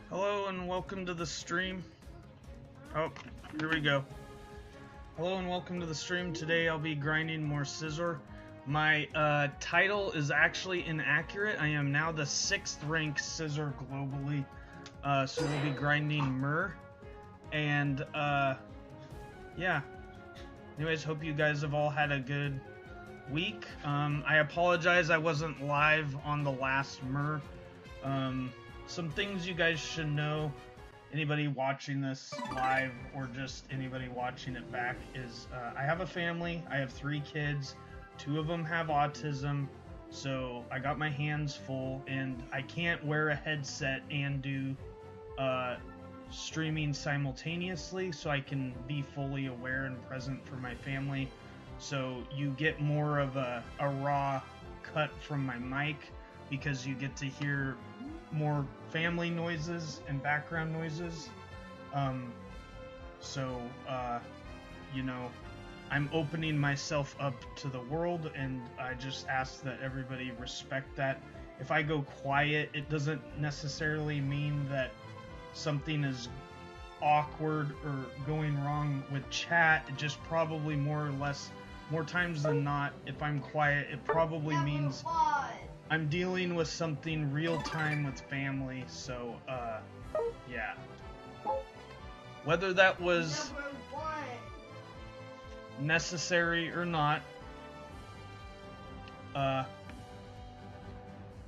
Hello and welcome to the stream. Oh, here we go. Hello and welcome to the stream. Today I'll be grinding more Scizor. My title is actually inaccurate. I am now the 6th ranked Scizor globally. So we'll be grinding 𝗚. And yeah. Anyways, hope you guys have all had a good week. I apologize I wasn't live on the last 𝗚. Some things you guys should know, anybody watching this live or just anybody watching it back, is I have a family. I have 3 kids. 2 of them have autism, so I got my hands full, and I can't wear a headset and do streaming simultaneously, so I can be fully aware and present for my family. So you get more of a raw cut from my mic, because you get to hear more family noises and background noises. You know, I'm opening myself up to the world, and I just ask that everybody respect that. If I go quiet, it doesn't necessarily mean that something is awkward or going wrong with chat. It just probably more times than not, if I'm quiet, it probably means I'm dealing with something real time with family. So yeah, whether that was necessary or not,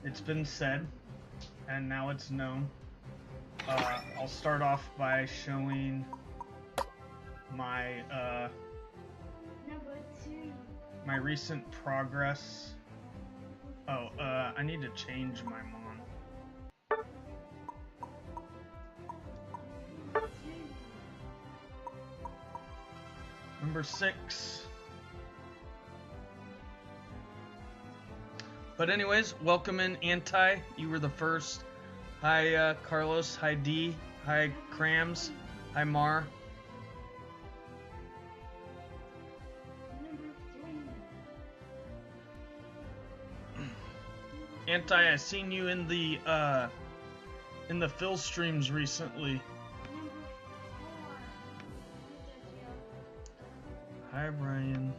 it's been said and now it's known. I'll start off by showing my my recent progress. Oh, I need to change my mon. Number 6. But anyways, welcome in Anti. You were the first. Hi Carlos. Hi D. Hi Crams. Hi Mar. Anti, I seen you in the Phil streams recently. Hi Brian.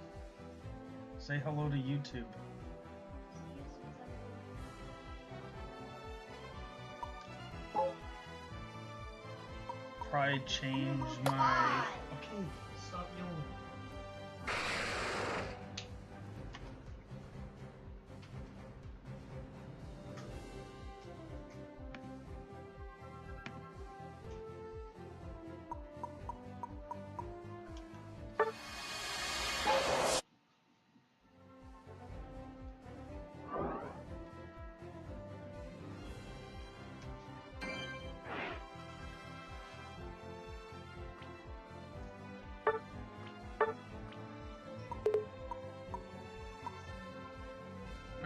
Say hello to YouTube. Probably change my... Okay, stop yelling.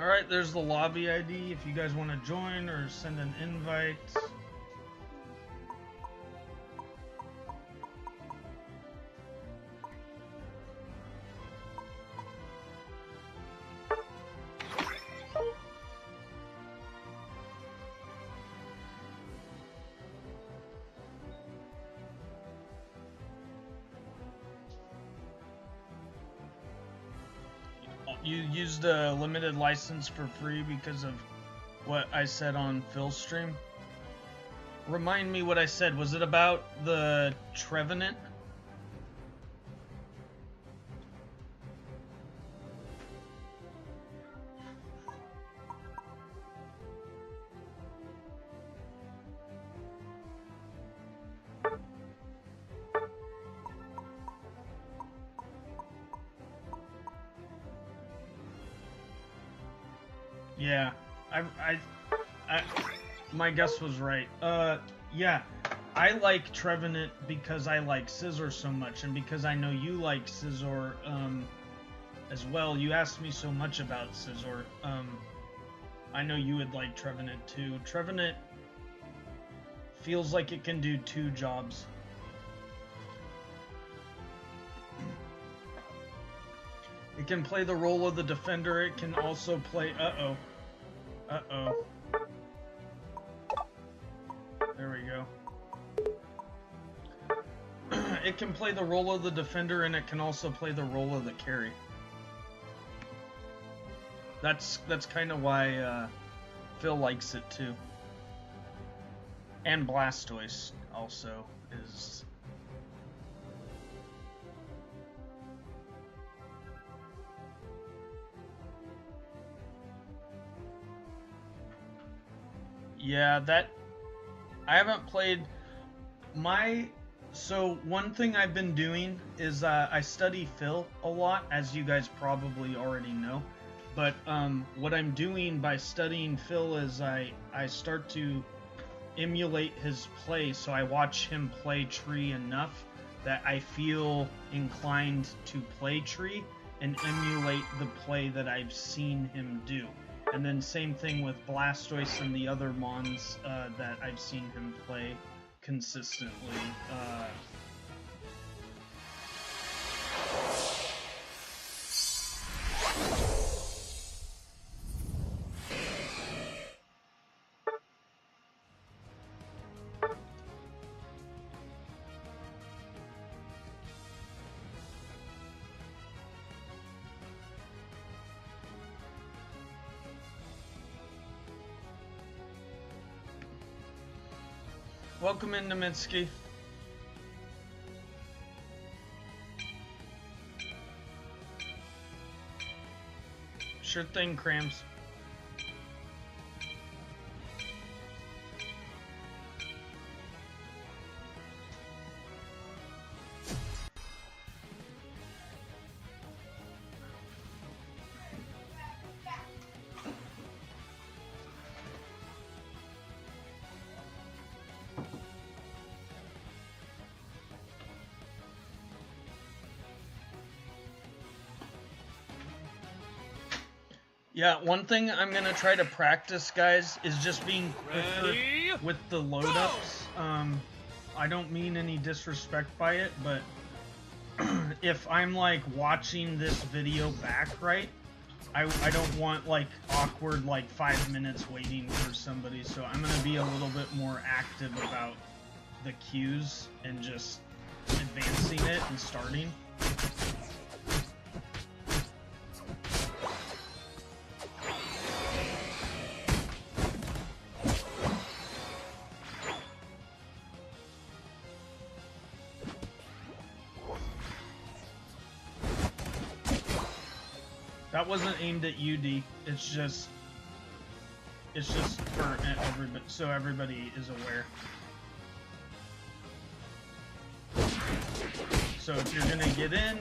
Alright, there's the lobby ID if you guys want to join or send an invite. You used a limited license for free because of what I said on Phil's stream. Remind me what I said. Was it about the Trevenant? Yeah, my guess was right. Yeah, I like Trevenant because I like Scizor so much, and because I know you like Scizor, as well. You asked me so much about Scizor. I know you would like Trevenant too. Trevenant feels like it can do 2 jobs. It can play the role of the defender. It can also play... Uh-oh. Uh-oh. There we go. It can play the role of the defender, and it can also play the role of the carry. That's kind of why Phil likes it too. And Blastoise also is... Yeah, that... I haven't played... So, one thing I've been doing is I study Phil a lot, as you guys probably already know. But what I'm doing by studying Phil is I start to emulate his play, so I watch him play Tree enough that I feel inclined to play Tree and emulate the play that I've seen him do. And then same thing with Blastoise and the other Mons that I've seen him play consistently. Welcome in, Nominsky. Sure thing, Crams. Yeah, one thing I'm going to try to practice, guys, is just being quicker with the load-ups. I don't mean any disrespect by it, but if I'm, like, watching this video back, right, I don't want, like, awkward, like, 5 minutes waiting for somebody, so I'm going to be a little bit more active about the cues and just advancing it and starting. That wasn't aimed at UD. It's just for everybody, so everybody is aware. So if you're gonna get in,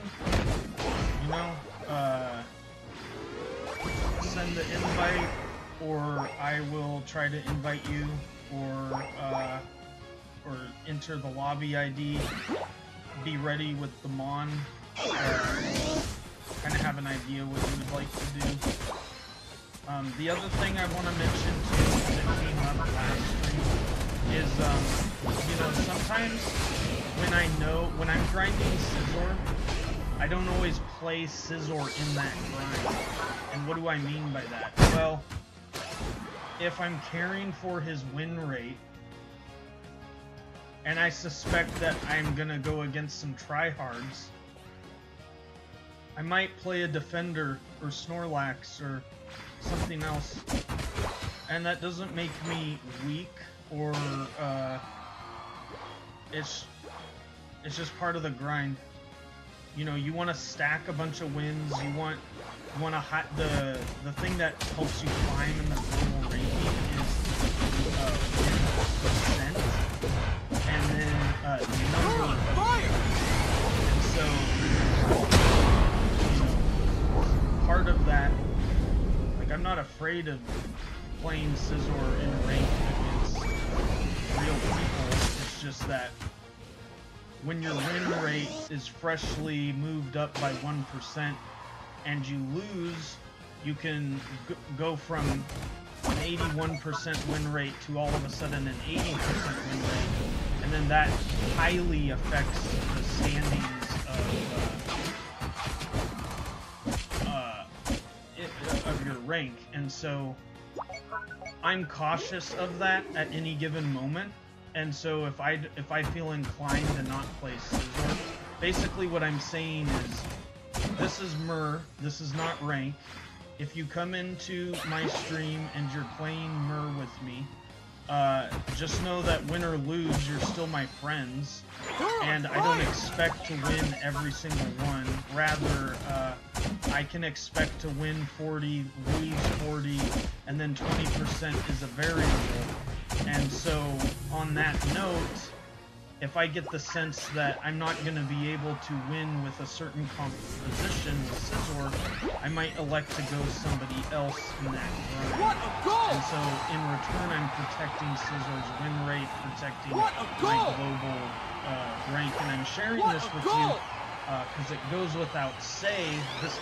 you know, send the invite, or I will try to invite you, or enter the lobby ID. Be ready with the Mon. Kind of have an idea what you would like to do. The other thing I want to mention too that came up last stream is, you know, sometimes when I'm grinding Scizor, I don't always play Scizor in that grind. And what do I mean by that? Well, if I'm caring for his win rate, and I suspect that I'm gonna go against some tryhards, I might play a defender or Snorlax or something else, and that doesn't make me weak, or it's just part of the grind. You know, you want to stack a bunch of wins. You want to the thing that helps you climb in the global ranking is percent, and then number of fire. And so, part of that, like, I'm not afraid of playing Scizor in rank against real people. It's just that when your win rate is freshly moved up by 1% and you lose, you can go from an 81% win rate to all of a sudden an 80% win rate, and then that highly affects the standings rank, and so I'm cautious of that at any given moment. And so if I feel inclined to not play Scizor, basically what I'm saying is, this is 𝗚, this is not rank. If you come into my stream and you're playing 𝗚 with me, just know that win or lose, you're still my friends, and I don't expect to win every single one. Rather, I can expect to win 40, lose 40, and then 20% is a variable. And so, on that note, if I get the sense that I'm not going to be able to win with a certain composition with Scizor, I might elect to go somebody else in that run. And so, in return, I'm protecting Scizor's win rate, protecting my global rank, and I'm sharing this with you because it goes without saying,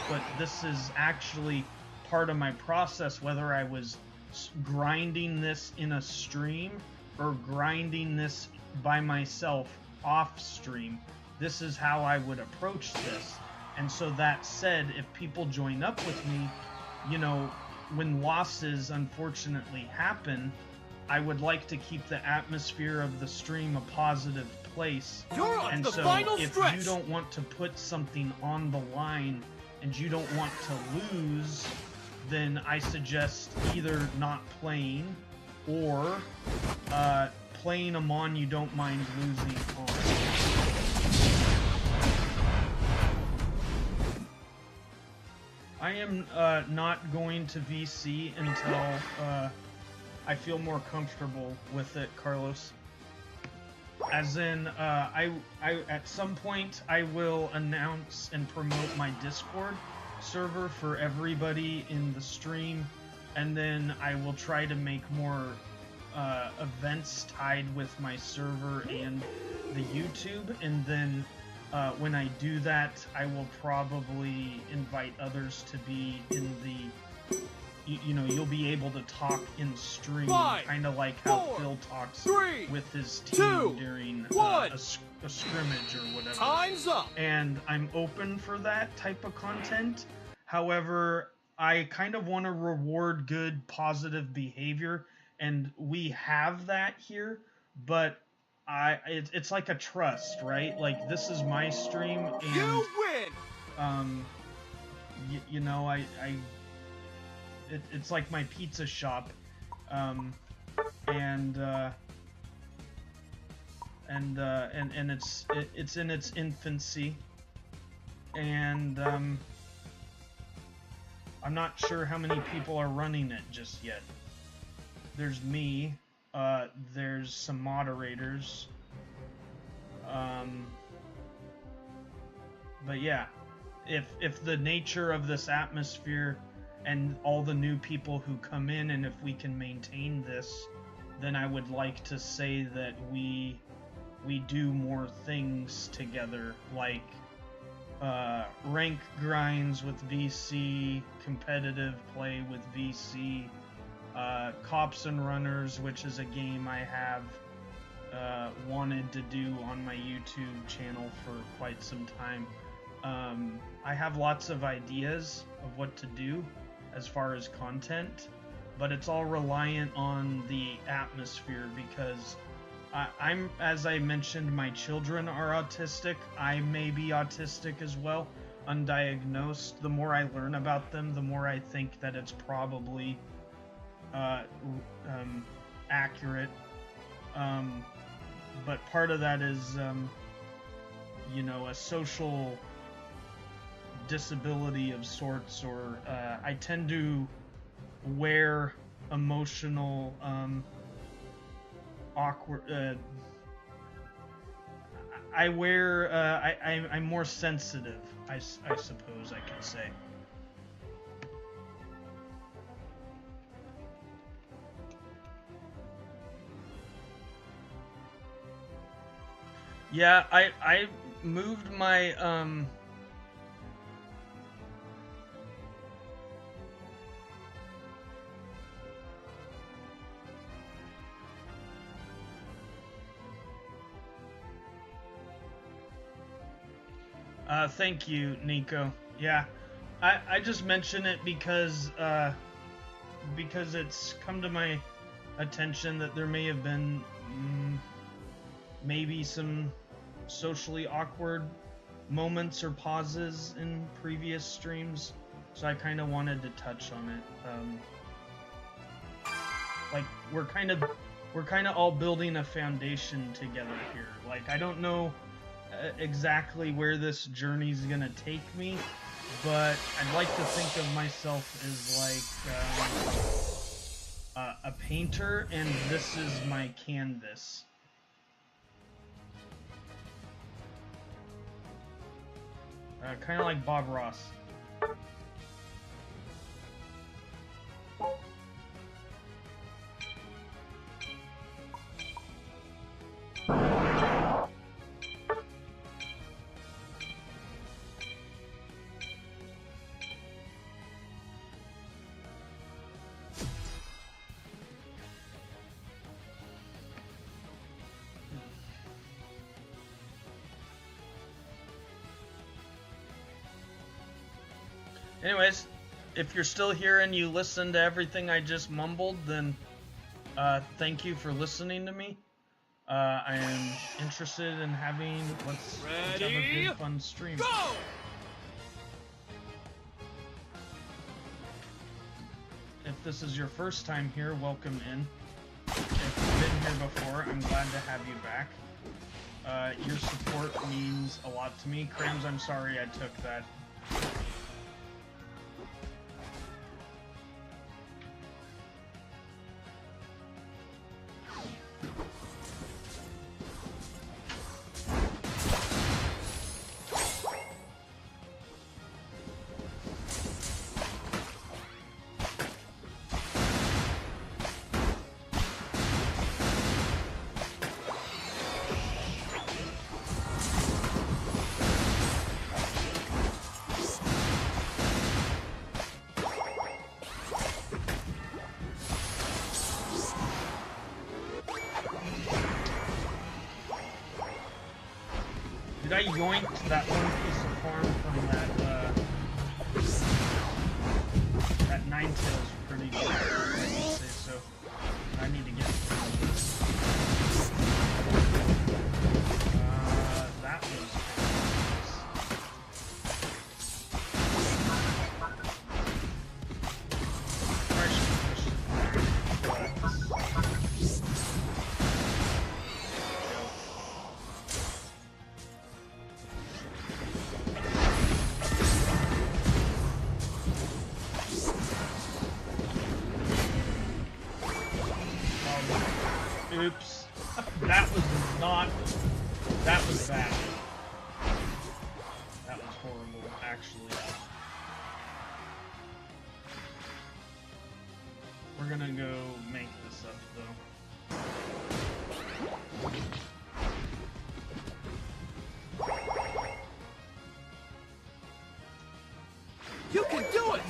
but this is actually part of my process, whether I was grinding this in a stream or grinding this by myself off stream. This is how I would approach this. And so that said, if people join up with me, you know, when losses unfortunately happen, I would like to keep the atmosphere of the stream a positive place. And so if you don't want to put something on the line and you don't want to lose, then I suggest either not playing or playing a mon you don't mind losing on. I am not going to VC until I feel more comfortable with it, Carlos. As in, I at some point I will announce and promote my Discord server for everybody in the stream, and then I will try to make more events tied with my server and the YouTube, and then when I do that, I will probably invite others to be in the, you know, you'll be able to talk in stream, kind of like how Phil talks with his team during a scrimmage or whatever. Time's up! And I'm open for that type of content. However, I kind of want to reward good, positive behavior, and we have that here, but it's like a trust, right? Like, this is my stream, and you win. You know, it's like my pizza shop, and it's in its infancy, and I'm not sure how many people are running it just yet. There's me. There's some moderators. But yeah, if the nature of this atmosphere and all the new people who come in, and if we can maintain this, then I would like to say that we do more things together, like rank grinds with VC, competitive play with VC, Cops and Runners, which is a game I have wanted to do on my YouTube channel for quite some time. I have lots of ideas of what to do as far as content, but it's all reliant on the atmosphere, because I'm, as I mentioned, my children are autistic. I may be autistic as well, undiagnosed. The more I learn about them, the more I think that it's probably accurate. But part of that is, you know, a social disability of sorts, or I tend to wear emotional, awkward, I'm more sensitive, I suppose I could say. Yeah, I moved my, thank you, Nico. Yeah, I just mention it because, because it's come to my attention that there may have been maybe some socially awkward moments or pauses in previous streams, so I kind of wanted to touch on it. Like we're kind of all building a foundation together here. Like I don't know exactly where this journey's gonna take me, but I'd like to think of myself as like a painter, and this is my canvas. Kind of like Bob Ross. Anyways, if you're still here and you listened to everything I just mumbled, then thank you for listening to me. I am interested in having, let's have a good fun stream. Go! If this is your first time here, welcome in. If you've been here before, I'm glad to have you back. Your support means a lot to me. Crams, I'm sorry I took that. Did I yoink that one piece of farm from that Ninetales pretty good, I would say so. I need to get that was oops. That was bad. That was horrible, actually. We're gonna go make this up, though. You can do it!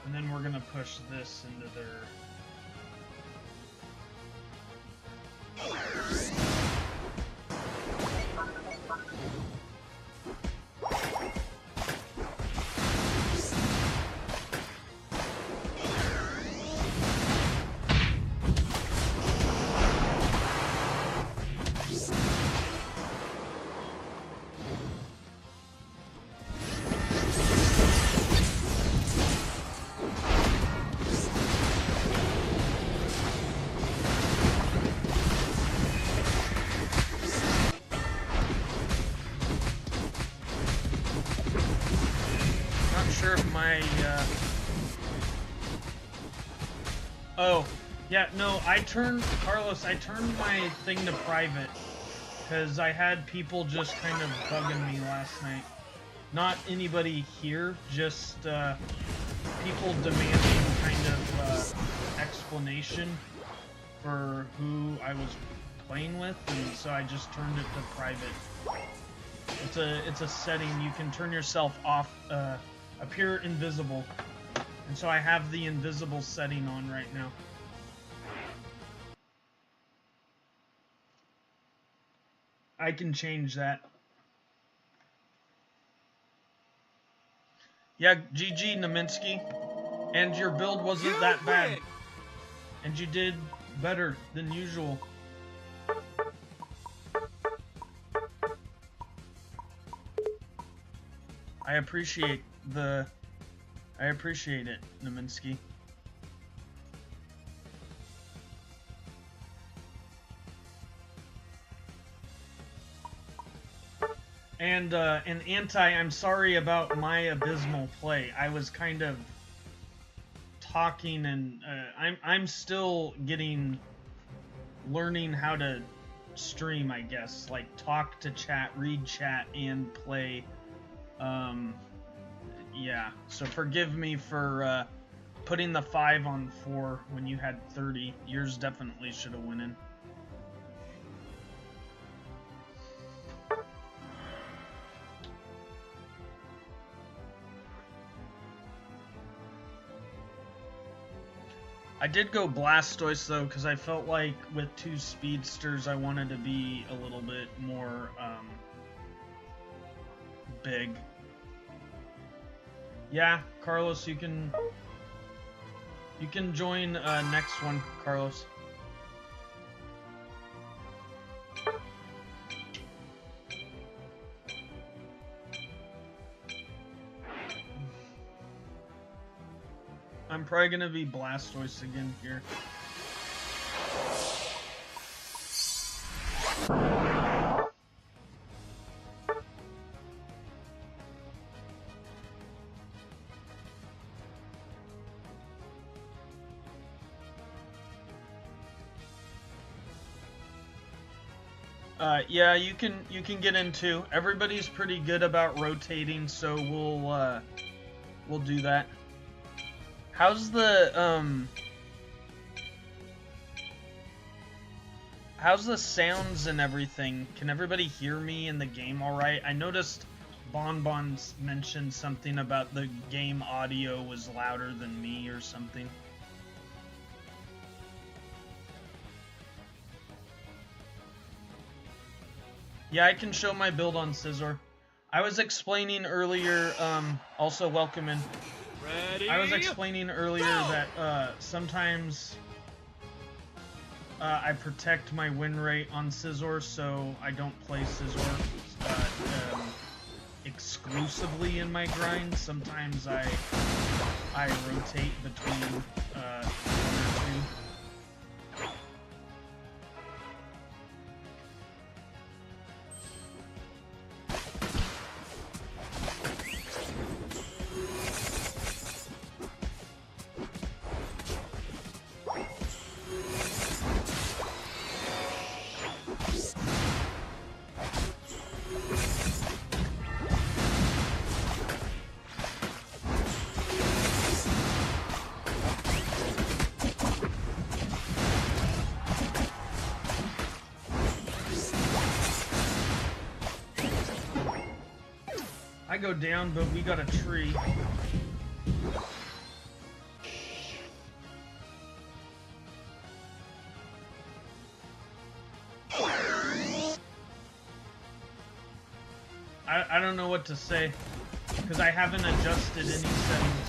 And then we're gonna push this into their... Sure if my oh yeah, no, Carlos, I turned my thing to private because I had people just kind of bugging me last night. Not anybody here, just people demanding kind of explanation for who I was playing with, and so I just turned it to private. It's a setting you can turn yourself off, appear invisible, and so I have the invisible setting on right now. I can change that. Yeah, GG, 𝗙𝗏𝗡𝗧. And your build wasn't that bad. And you did better than usual. I appreciate it, 𝗙𝗏𝗡𝗧. And Anti, I'm sorry about my abysmal play. I was kind of talking, and I'm still learning how to stream, I guess. Like, talk to chat, read chat, and play. Yeah, so forgive me for putting the 5 on 4 when you had 30. Yours definitely should have went in. I did go Blastoise, though, because I felt like with 2 speedsters, I wanted to be a little bit more big. Yeah, Carlos, you can join next one, Carlos. I'm probably gonna be Blastoise again here. Yeah, you can get into. Everybody's pretty good about rotating, so we'll do that. How's the sounds and everything? Can everybody hear me in the game all right? I noticed Bonbons mentioned something about the game audio was louder than me or something. Yeah, I can show my build on Scizor. I was explaining earlier, also welcome in. Ready? I was explaining earlier that sometimes I protect my win rate on Scizor, so I don't play Scizor exclusively in my grind. Sometimes I rotate between one or two. I go down, but we got a tree. I don't know what to say, because I haven't adjusted any settings.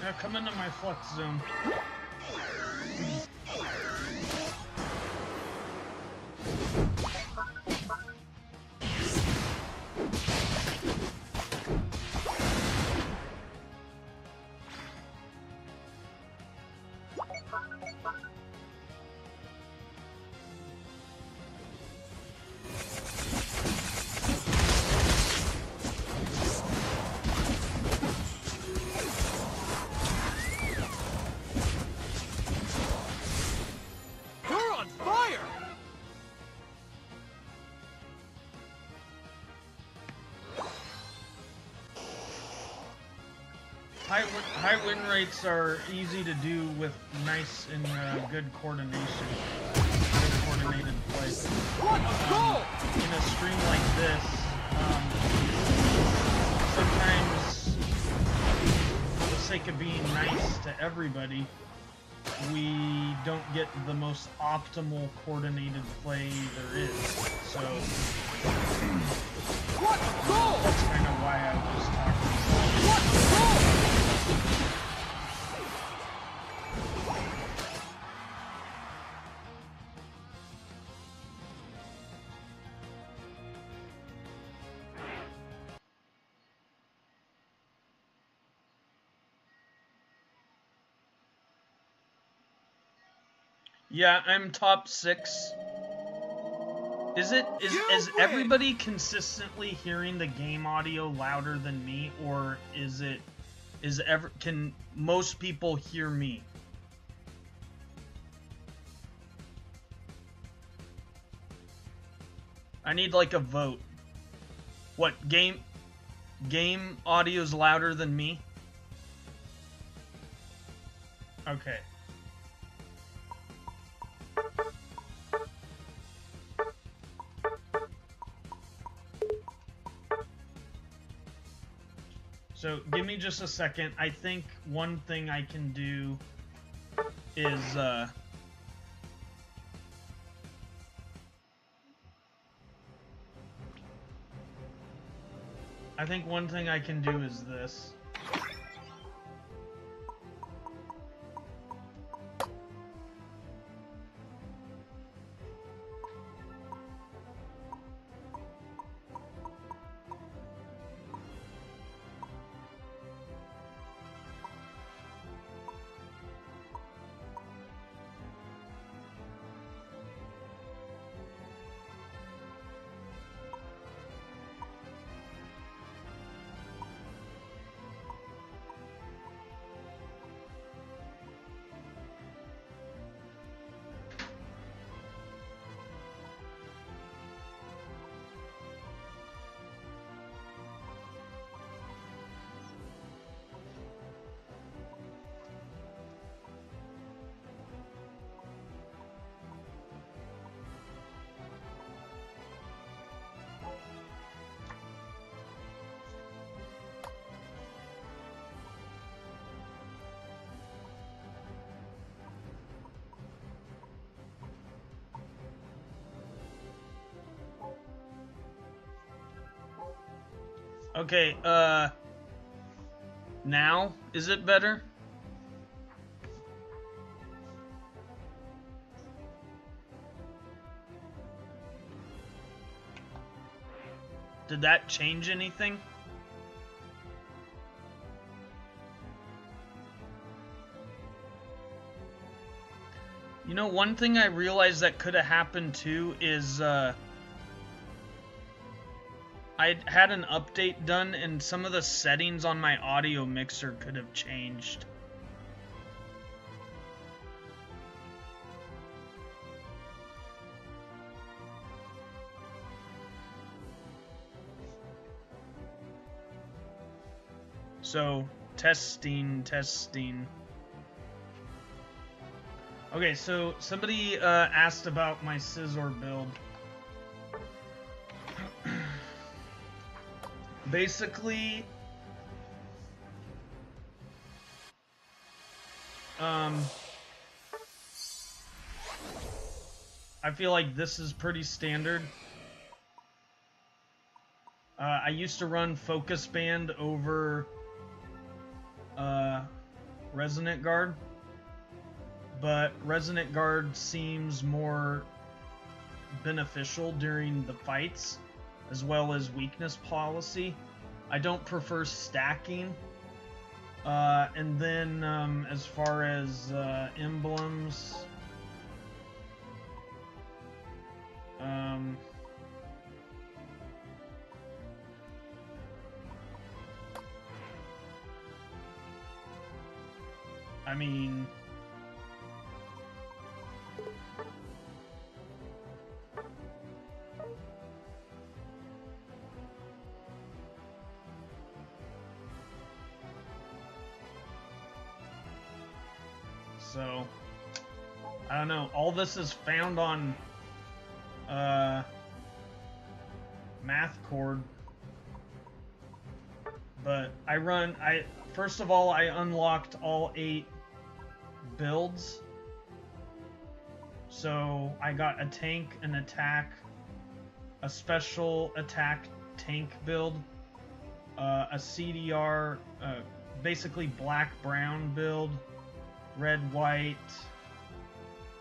Now come into my flex zone. High win rates are easy to do with nice and good coordination, good coordinated play. In a stream like this, sometimes, for the sake of being nice to everybody, we don't get the most optimal coordinated play there is. So that's kind of why I was talking about. Yeah, I'm top 6. Is everybody consistently hearing the game audio louder than me, or can most people hear me? I need like a vote. What, game audio's louder than me? Okay. So give me just a second. I think one thing I can do is this. Okay, now, is it better? Did that change anything? You know, one thing I realized that could have happened too is, I had an update done and some of the settings on my audio mixer could have changed. So, testing. Okay, so somebody asked about my Scizor build. Basically, I feel like this is pretty standard. I used to run Focus Band over Resonant Guard, but Resonant Guard seems more beneficial during the fights, as well as weakness policy. I don't prefer stacking. And then as far as emblems, I mean, so I don't know. All this is found on Math Cord, but first of all, I unlocked all 8 builds. So I got a tank, an attack, a special attack tank build, a CDR, basically black-brown build, red-white,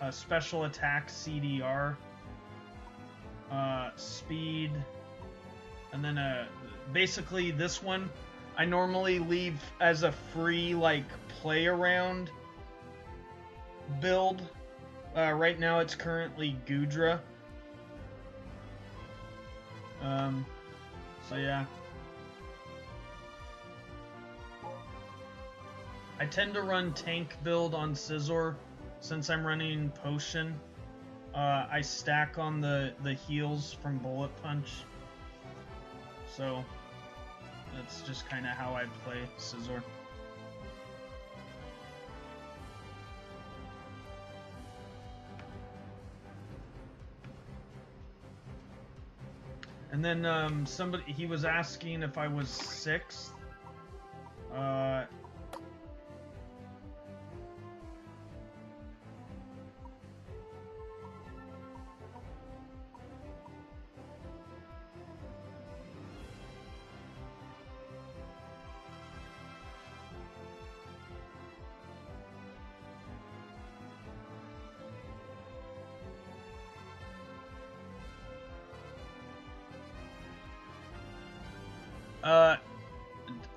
a special attack CDR, speed, and then basically this one I normally leave as a free like play around build. Right now it's currently 𝗙𝗢𝗚. So yeah. I tend to run tank build on Scizor since I'm running potion. I stack on the heals from Bullet Punch. So that's just kind of how I play Scizor. And then he was asking if I was 6th.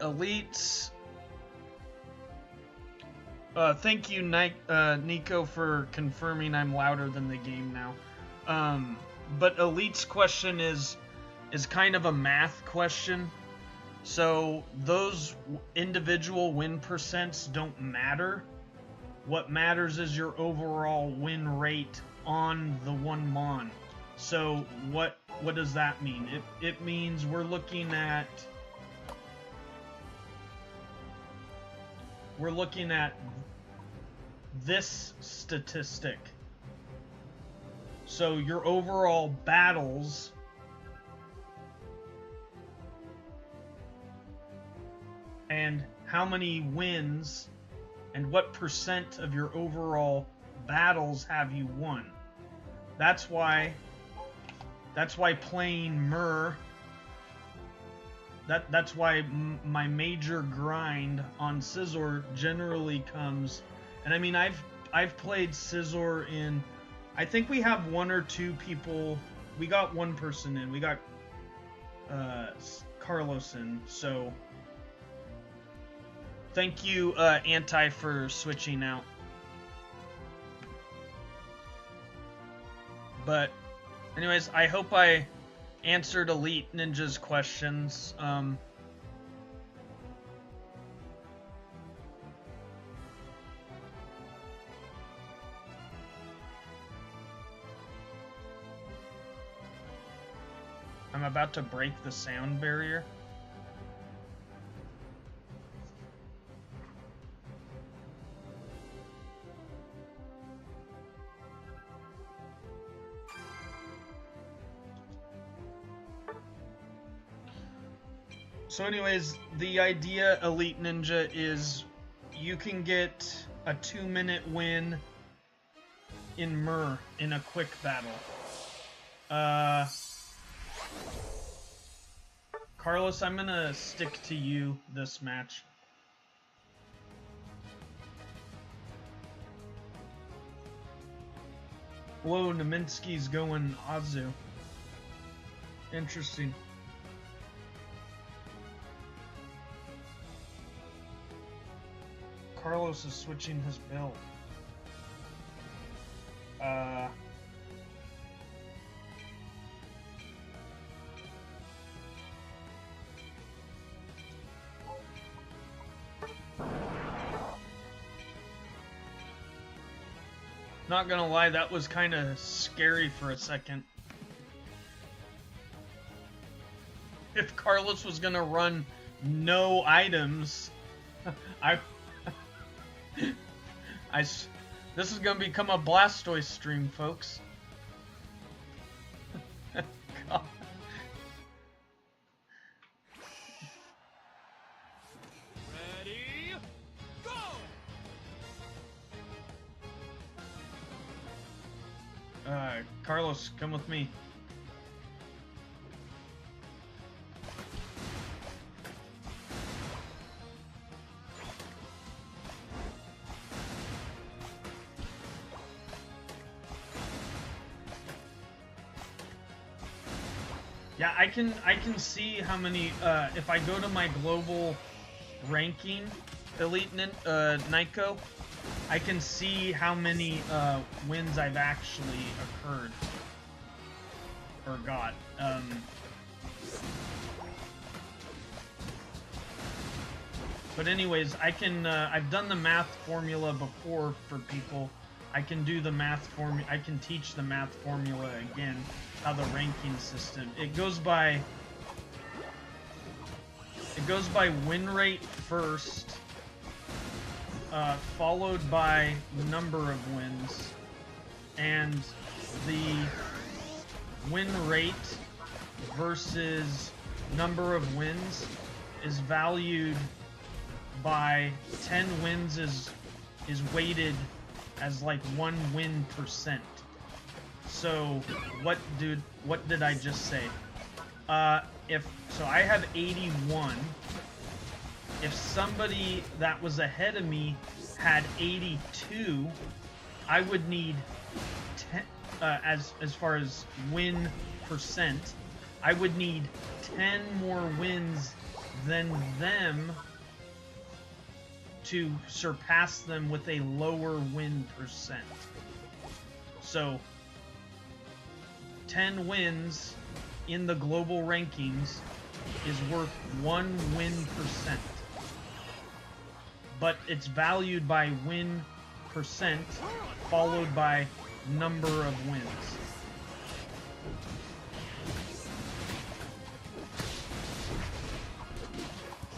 Elites. Thank you, Nico, for confirming I'm louder than the game now. But Elite's question is kind of a math question. So those individual win percents don't matter. What matters is your overall win rate on the one mon. So what does that mean? It means we're looking at this statistic. So your overall battles and how many wins and what percent of your overall battles have you won. That's why playing 𝗚, that's why my major grind on Scizor generally comes, and I mean I've played Scizor in, I think we have 1 or 2 people, we got 1 person in, we got Carlos in, so thank you Anti for switching out. But anyways, I hope I answered Elite Ninja's questions. I'm about to break the sound barrier. So anyways, the idea, Elite Ninja, is you can get a 2-minute win in 𝗚 in a quick battle. Carlos, I'm gonna stick to you this match. Whoa, Naminsky's going Azu. Interesting. Carlos is switching his build. Not gonna lie, that was kind of scary for a second. If Carlos was gonna run no items, this is gonna become a Blastoise stream, folks. God. Ready, go! Carlos, come with me. Yeah, I can see how many, if I go to my global ranking, Elite Nyko, I can see how many wins I've actually occurred, or got. But anyways, I can, I've done the math formula before for people. I can do the math I can teach the math formula again. How the ranking system, it goes by win rate first, followed by number of wins, and the win rate versus number of wins is valued by 10 wins is weighted as like 1 win %. So what did I just say? So I have 81. If somebody that was ahead of me had 82, I would need 10, as far as win %, I would need 10 more wins than them to surpass them with a lower win %. So 10 wins in the global rankings is worth 1 win %. But it's valued by win % followed by number of wins.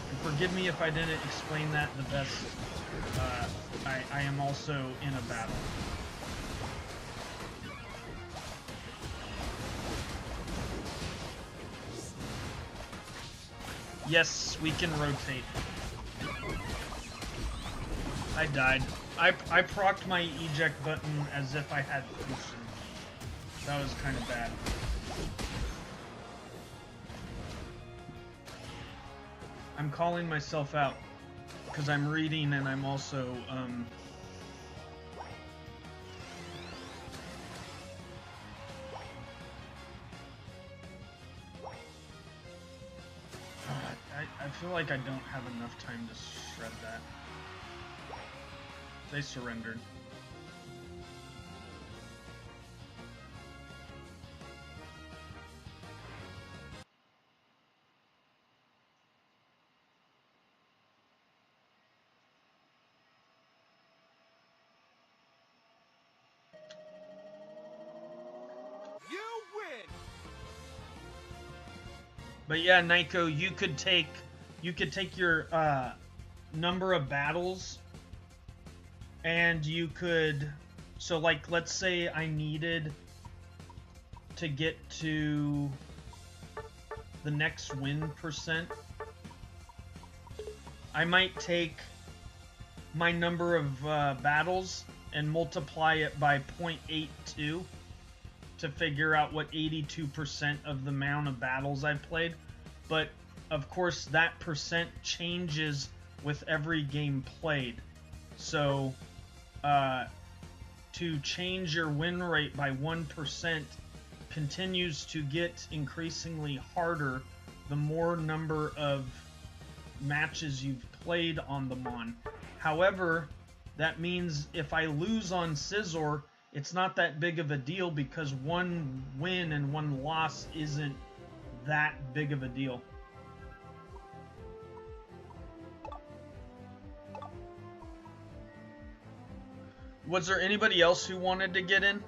And forgive me if I didn't explain that the best. I am also in a battle. Yes, we can rotate. I died. I procced my eject button as if I had potion. That was kind of bad. I'm calling myself out because I'm reading and I'm also I feel like I don't have enough time to shred that. They surrendered. You win! But yeah, Nyko, you could take your number of battles, and you could, so like let's say I needed to get to the next win %, I might take my number of battles and multiply it by 0.82 to figure out what 82% of the amount of battles I've played. But of course that % changes with every game played. So to change your win rate by 1% continues to get increasingly harder the more number of matches you've played on the Mon. However, that means if I lose on Scizor, it's not that big of a deal because one win and one loss isn't that big of a deal. Was there anybody else who wanted to get in?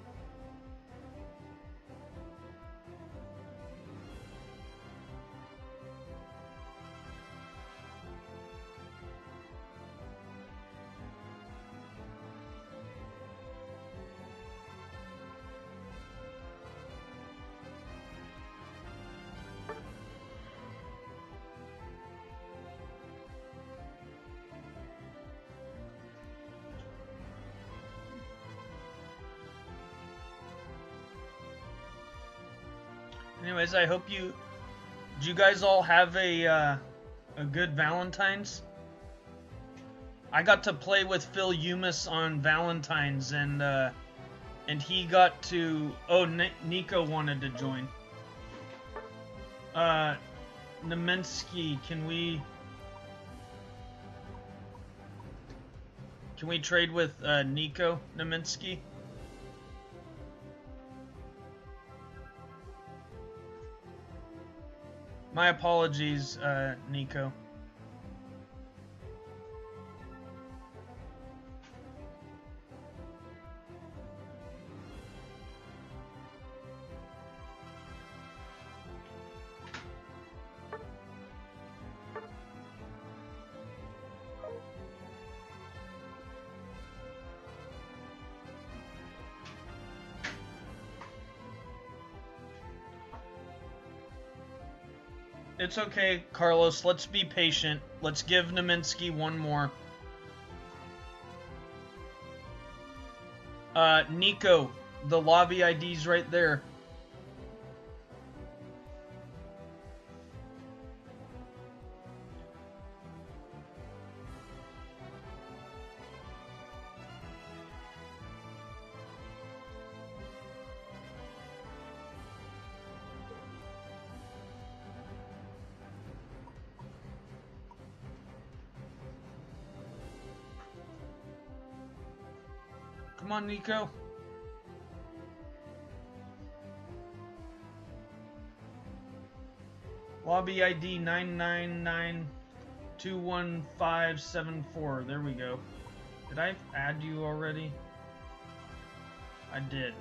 Anyways, I hope did you guys all have a good Valentine's? I got to play with 𝗙𝗢𝗟𝗧 on Valentine's, and he got to, Nico wanted to join. 𝗙𝗓𝗏𝗡𝗧, can we trade with Nico 𝗙𝗓𝗏𝗡𝗧? My apologies, Nico. It's okay, Carlos. Let's be patient. Let's give 𝗙𝗏𝗏𝗡𝗧 one more. Nico, the lobby ID's right there. Come on, Nico. Lobby ID 999-21574. There we go. Did I add you already? I did.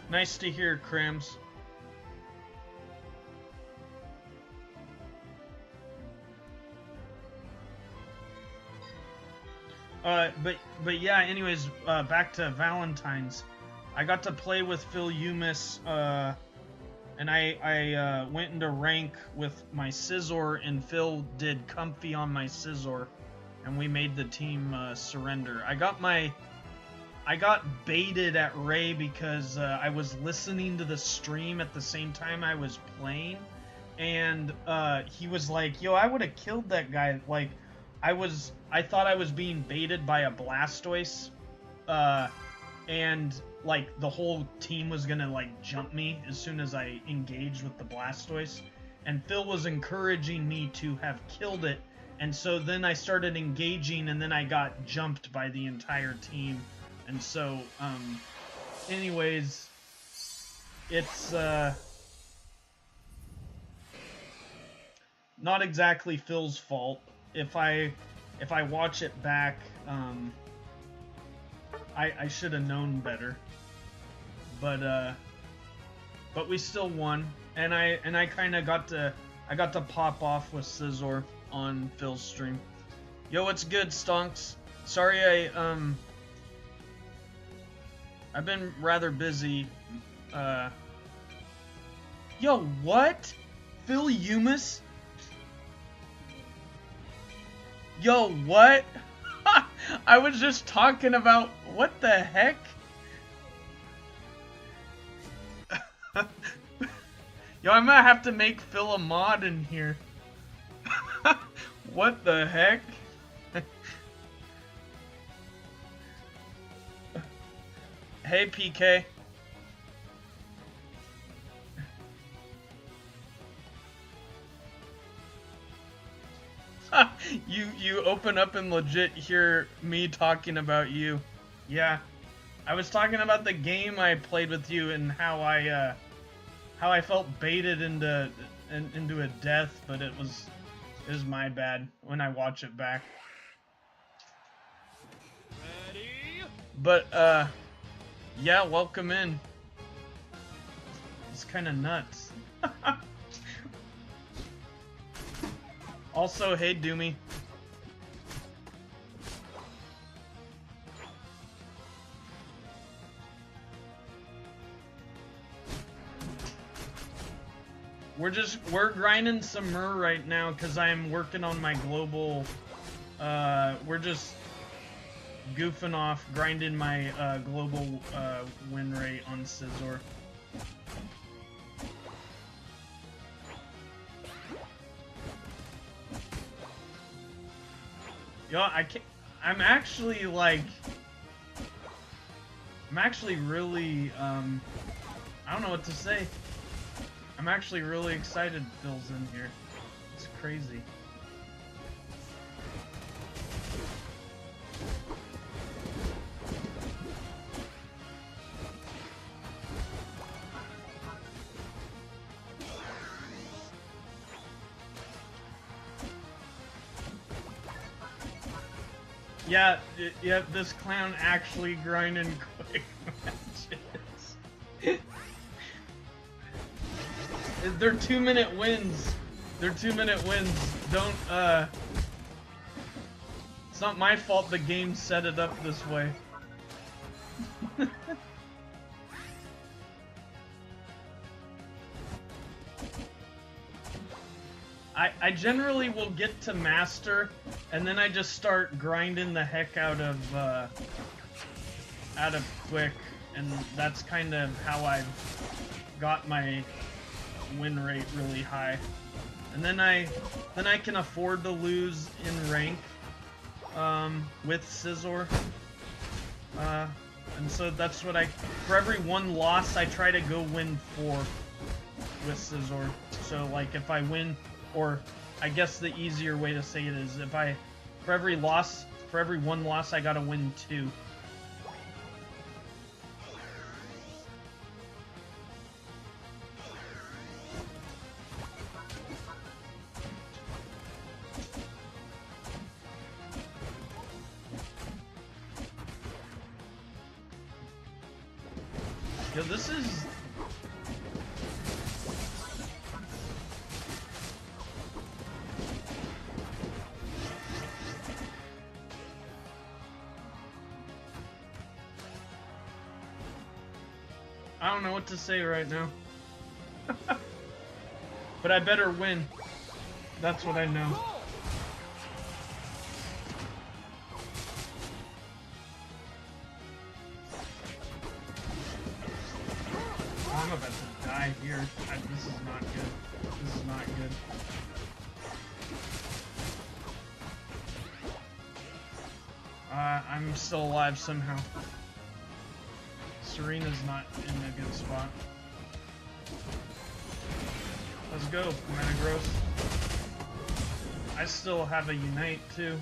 Nice to hear, Crams. But yeah, anyways, back to Valentine's. I got to play with 𝗙𝗢𝗟𝗏𝗡𝗧, and I went into rank with my Scizor, and Phil did comfy on my Scizor, and we made the team surrender. I got baited at Ray because I was listening to the stream at the same time I was playing, and he was like, "Yo, I would have killed that guy." Like, I thought I was being baited by a Blastoise, and like the whole team was gonna like jump me as soon as I engaged with the Blastoise, and Phil was encouraging me to have killed it, and so then I started engaging, and then I got jumped by the entire team, and so anyways, it's not exactly Phil's fault. If I watch it back, I should have known better, but we still won, and I kind of got to pop off with Scizor on Phil's stream. Yo, what's good, Stonks? Sorry, I've been rather busy. Yo, what? 𝗙𝗢𝗟𝗏𝗡𝗧? Yo, what? I was just talking about... What the heck? Yo, I might have to make Phil a mod in here. What the heck? Hey, PK. You open up and legit hear me talking about you. Yeah. I was talking about the game I played with you and how I felt baited into a death, but it was my bad when I watch it back. Ready? But yeah, welcome in. It's kind of nuts. Also, hey Doomy. We're grinding some myrrh right now because I'm working on my global. We're just goofing off, grinding my global win rate on Scizor. Yo, I'm actually like. I'm actually really. I don't know what to say. I'm actually really excited Phil's in here. It's crazy. Yeah, this clown actually grinding quick matches. They're 2-minute wins. They're 2-minute wins. Don't, it's not my fault the game set it up this way. I generally will get to master, and then I just start grinding the heck out of quick, and that's kind of how I've got my win rate really high. And then I can afford to lose in rank with Scizor. And so that's what for every one loss I try to go win 4 with Scizor. So like if I win, or I guess the easier way to say it is for every one loss I gotta win 2. Yo, this is... I don't know what to say right now. But I better win. That's what I know. I'm about to die here. This is not good. This is not good. I'm still alive somehow. Serena's not in a good spot. Let's go, Metagross. I still have a Unite too.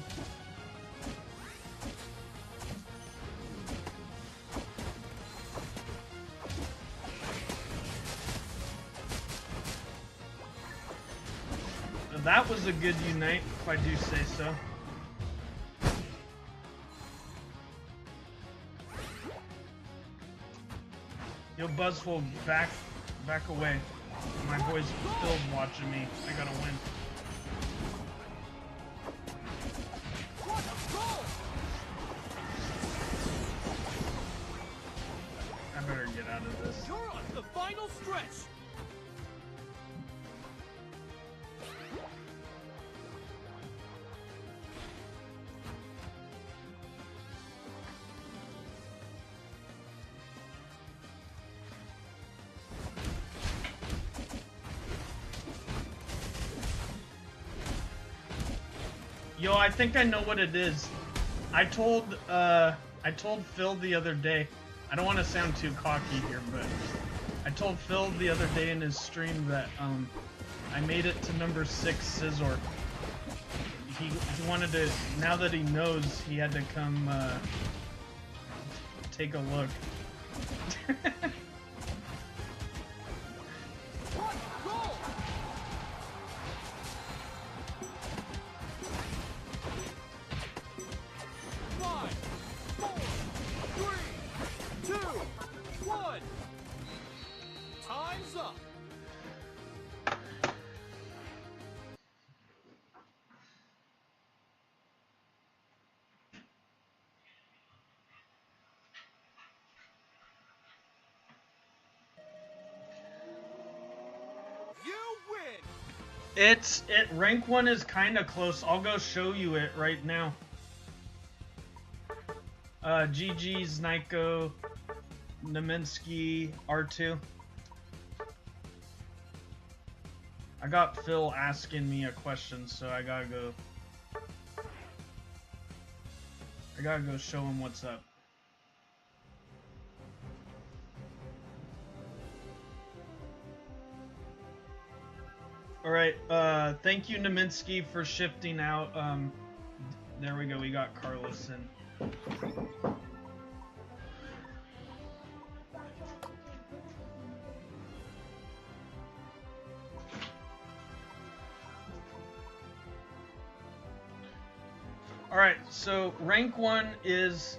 That was a good Unite, if I do say so. Yo, Buzzful, back away. My boy's Phil's watching me. I gotta win. I better get out of this. You're on the final stretch. Yo, I think I know what it is. I told Phil the other day. I don't want to sound too cocky here, but I told Phil the other day in his stream that I made it to number 6 Scizor. He wanted to, now that he knows, he had to come take a look. Rank 1 is kind of close. I'll go show you it right now. GG's, Nyko, Neminsky, R2. I got Phil asking me a question, so I gotta go show him what's up. Alright, thank you Neminsky for shifting out. There we go, we got Carlos in. Alright, so rank 1 is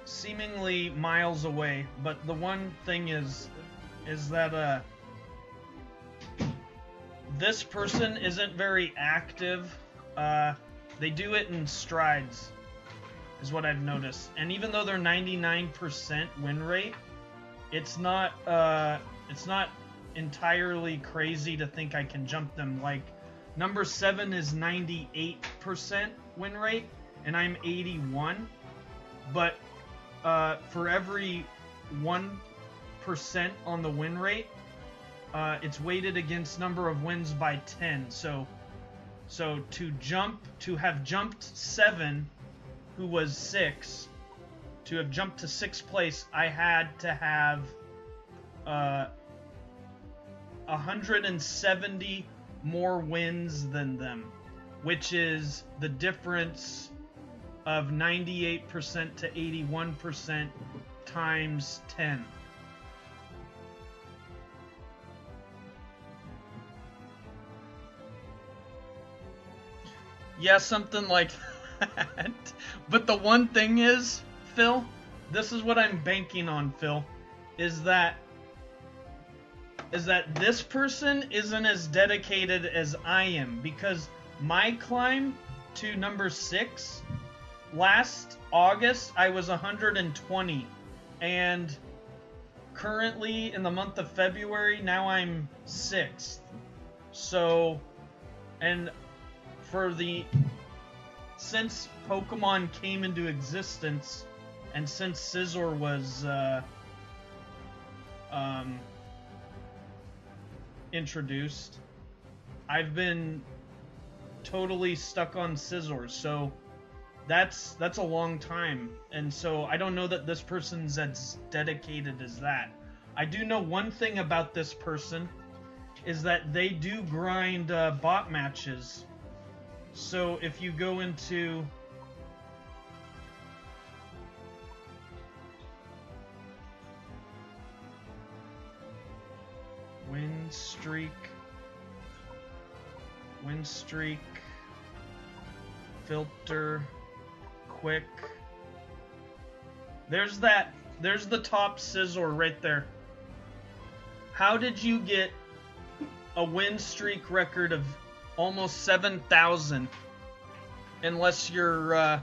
seemingly miles away, but the one thing is that this person isn't very active. They do it in strides, is what I've noticed. And even though they're 99% win rate, it's not entirely crazy to think I can jump them. Like number 7 is 98% win rate, and I'm 81. But for every 1% on the win rate, it's weighted against number of wins by 10. So to have jumped 7, who was 6, to have jumped to 6th place, I had to have 170 more wins than them, which is the difference of 98% to 81% times 10. Yeah, something like that. But the one thing is, Phil, this is what I'm banking on, Phil, is that this person isn't as dedicated as I am, because my climb to number 6 last August, I was 120, and currently in the month of February, now I'm 6th. So, and since Pokemon came into existence, and since Scizor was introduced, I've been totally stuck on Scizor, so that's a long time, and so I don't know that this person's as dedicated as that. I do know one thing about this person, is that they do grind bot matches. So if you go into win streak, filter, quick. There's the top Scizor right there. How did you get a win streak record of almost 7,000 unless you're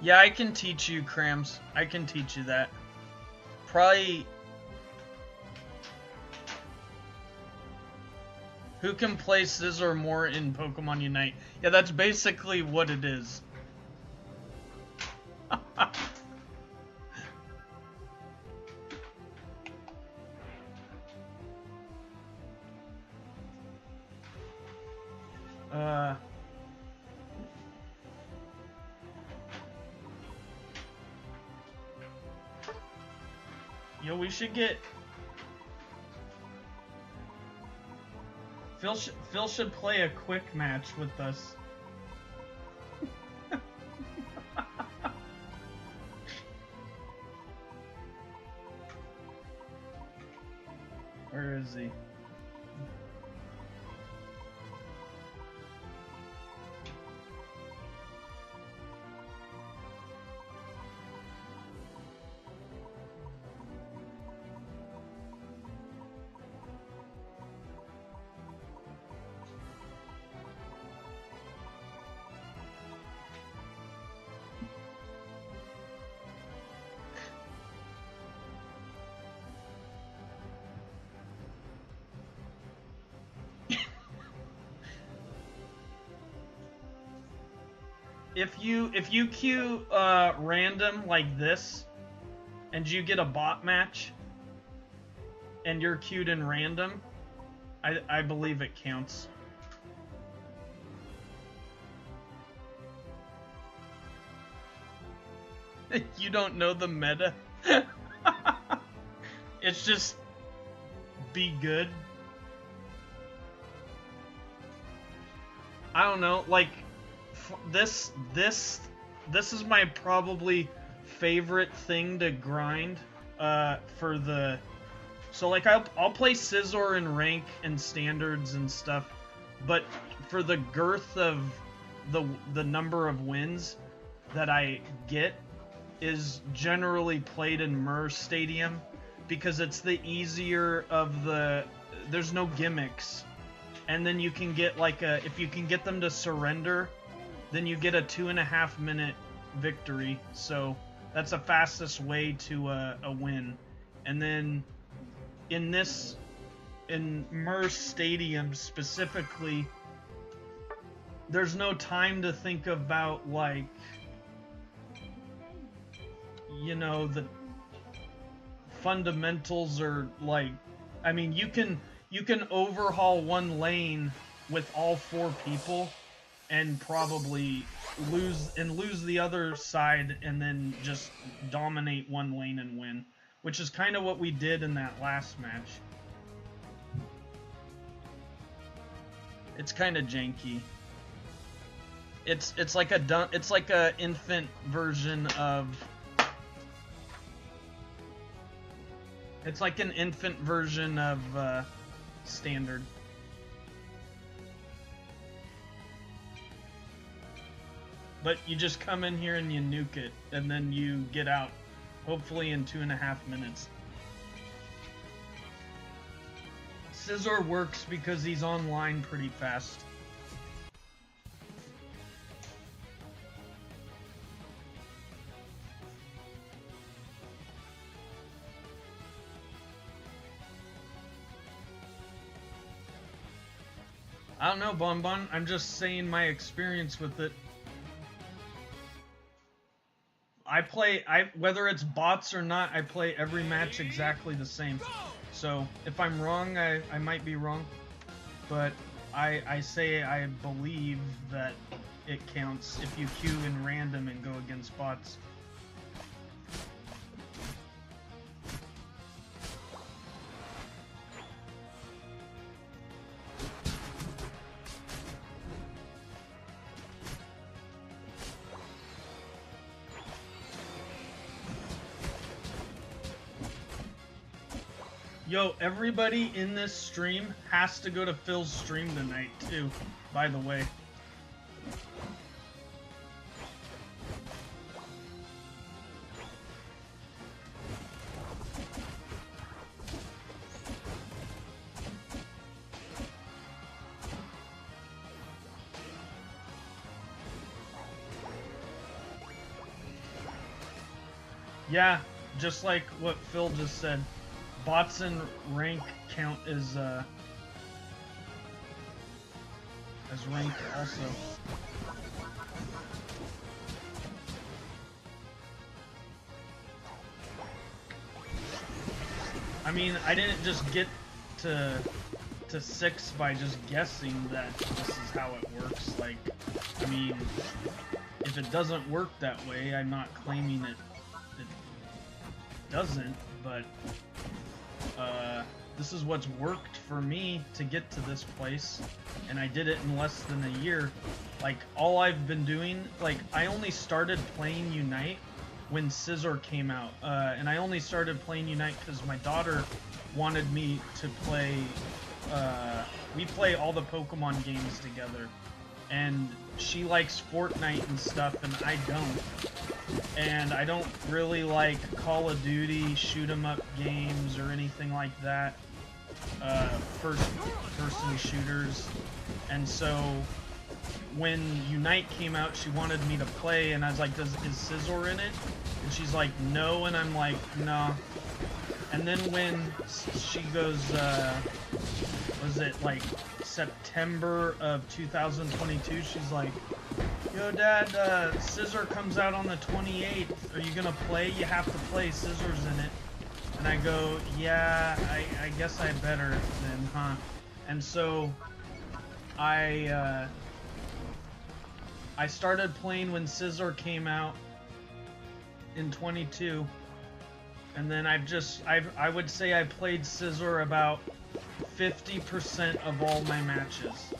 yeah, I can teach you, Crams. I can teach you that. Probably who can play Scizor more in Pokemon Unite? Yeah, that's basically what it is. Yo, we should get... Phil should play a quick match with us. Where is he? If you queue random like this, and you get a bot match, and you're queued in random, I believe it counts. You don't know the meta? It's just be good. I don't know, like this is my probably favorite thing to grind for the... So like I'll play Scizor in rank and standards and stuff, but for the girth of the number of wins that I get is generally played in 𝗏𝗏 because it's the easier of the... There's no gimmicks. And then you can get like if you can get them to surrender, then you get a 2.5 minute victory. So that's the fastest way to a win. And then in 𝗏𝗏 specifically, there's no time to think about, like, you know, the fundamentals, or like, I mean, you can overhaul one lane with all 4 people and probably lose the other side, and then just dominate one lane and win, which is kind of what we did in that last match. It's kind of janky. It's like a infant version of... It's like an infant version of standard. But you just come in here and you nuke it, and then you get out, hopefully in 2.5 minutes. Scizor works because he's online pretty fast. I don't know, Bonbon. I'm just saying my experience with it. Whether it's bots or not, I play every match exactly the same. So if I'm wrong, I might be wrong. But I say I believe that it counts if you queue in random and go against bots. Yo, everybody in this stream has to go to Phil's stream tonight, too, by the way. Yeah, just like what Phil just said. Bots in rank count as rank also. I mean, I didn't just get to to 6 by just guessing that this is how it works. Like, I mean, if it doesn't work that way, I'm not claiming it doesn't, but this is what's worked for me to get to this place, and I did it in less than a year. Like, all I've been doing, like, I only started playing Unite when Scizor came out, and I only started playing Unite because my daughter wanted me to play, we play all the Pokemon games together, and she likes Fortnite and stuff, and I don't. And I don't really like Call of Duty, shoot 'em up games, or anything like that. First-person shooters. And so, when Unite came out, she wanted me to play, and I was like, is Scizor in it? And she's like, no, and I'm like, no. And then when she goes, was it like September of 2022, she's like, yo, Dad, Scizor comes out on the 28th. Are you gonna play? You have to play. Scizor's in it. And I go, yeah, I guess I better then, huh? And so I started playing when Scizor came out in 22, and then I would say I played Scizor about 50% of all my matches.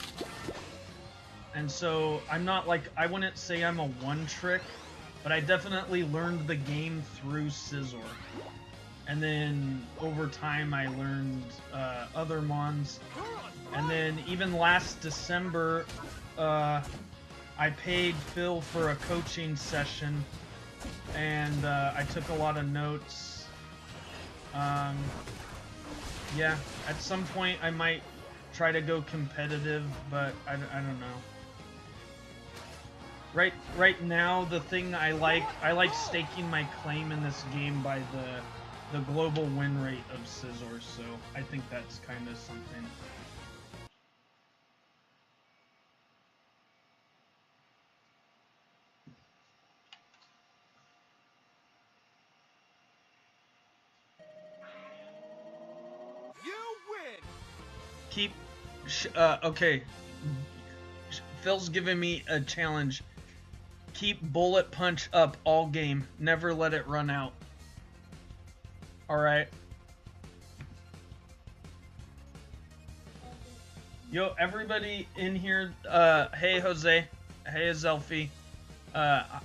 And so I'm not like, I wouldn't say I'm a one-trick, but I definitely learned the game through Scizor. And then over time I learned other mons. And then even last December, I paid Phil for a coaching session, and I took a lot of notes. Yeah, at some point I might try to go competitive, but I don't know. Right now, the thing I like staking my claim in this game by the global win rate of Scizor, so I think that's kind of something. You win. Okay. Phil's giving me a challenge. Keep bullet punch up all game. Never let it run out. Alright. Yo, everybody in here, hey Jose. Hey Zelfie.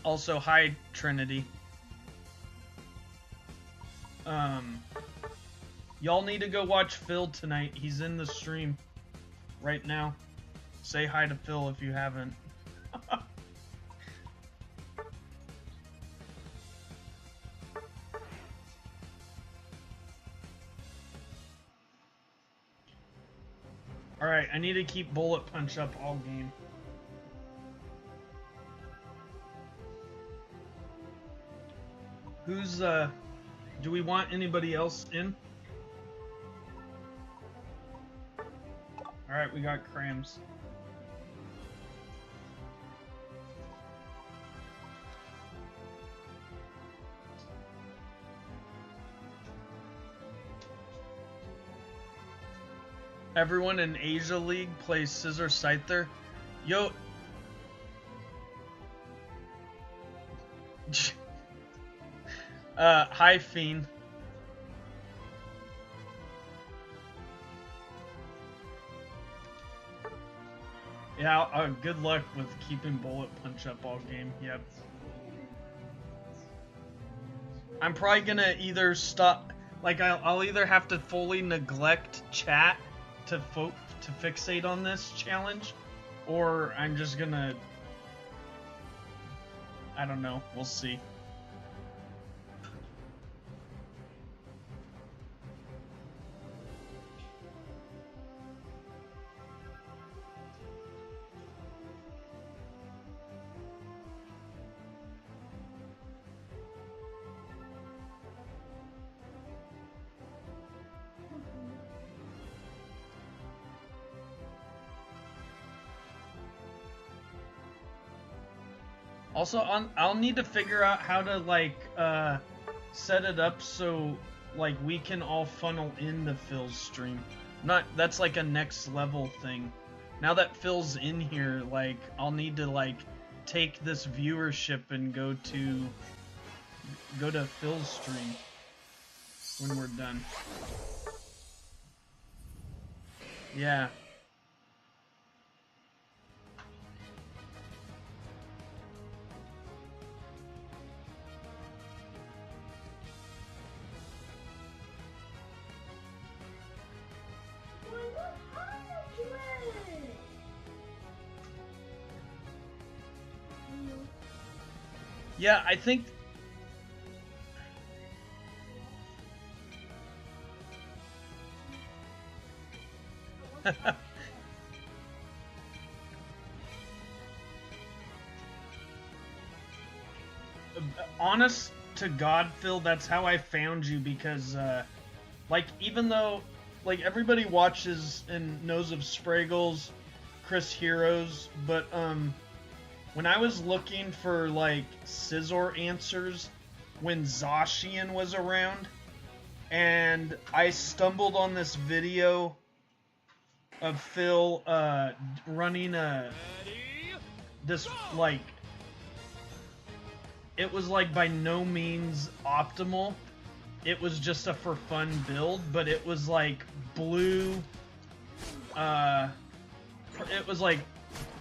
Also, hi Trinity. Y'all need to go watch Phil tonight. He's in the stream right now. Say hi to Phil if you haven't. Alright, I need to keep bullet punch up all game. Who's, do we want anybody else in? Alright, we got Crams. Everyone in Asia League plays Scizor Scyther. Yo. Hi Fiend. Yeah, good luck with keeping bullet punch up all game. Yep. I'm probably gonna either stop, like I'll either have to fully neglect chat to fixate on this challenge, or I'm just gonna, I don't know, we'll see. Also, I'll need to figure out how to, like, set it up so, like, we can all funnel into Phil's stream. Not, that's like a next level thing. Now that Phil's in here, like, I'll need to, like, take this viewership and go to Phil's stream when we're done. Yeah. Yeah, I think honest to God, Phil, that's how I found you, because like, even though, like, everybody watches and knows of Spraggles, Chris Heroes, but when I was looking for, like, Scizor answers when Zacian was around, and I stumbled on this video of Phil running this, like, it was, like, by no means optimal. It was just a for fun build, but it was, like, blue, it was, like,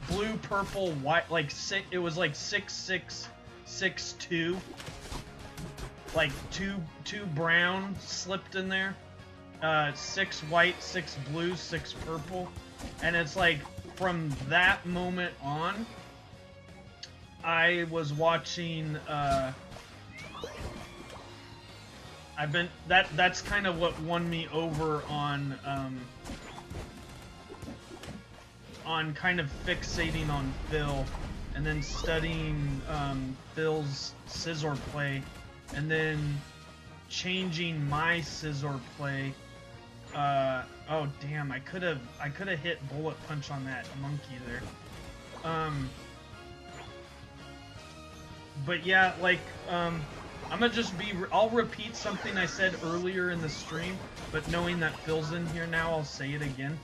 blue, purple, white, like, it was, like, 6-6-6-2. Like, two brown slipped in there. 6 white, 6 blue, 6 purple. And it's like, from that moment on, I was watching, that's kind of what won me over on kind of fixating on Phil, and then studying Phil's Scizor play, and then changing my Scizor play. Oh damn! I could have hit Bullet Punch on that monkey there. But yeah, like, I'm gonna just I'll repeat something I said earlier in the stream, but knowing that Phil's in here now, I'll say it again.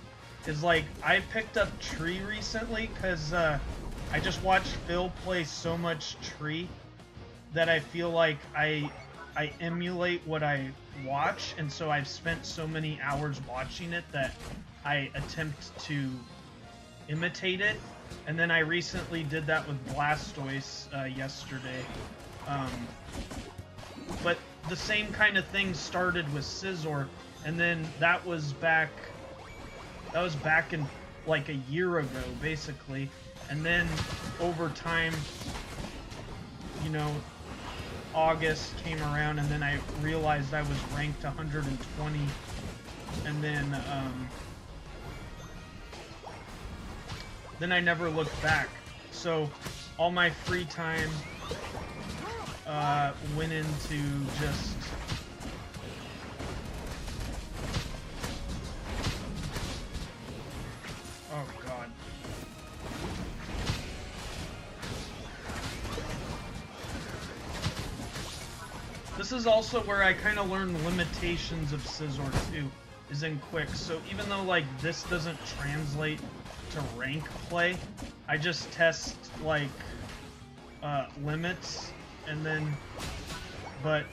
Is like, I picked up Tree recently because I just watched Phil play so much Tree that I feel like I emulate what I watch, and so I've spent so many hours watching it that I attempt to imitate it. And then I recently did that with Blastoise yesterday. But the same kind of thing started with Scizor, and then that was back in like a year ago, basically. And then over time, you know, August came around, and then I realized I was ranked 120, and then I never looked back. So all my free time went into just oh god. This is also where I kind of learned limitations of Scizor too, is in quick. So even though, like, this doesn't translate to rank play, I just test, like, limits, and then, but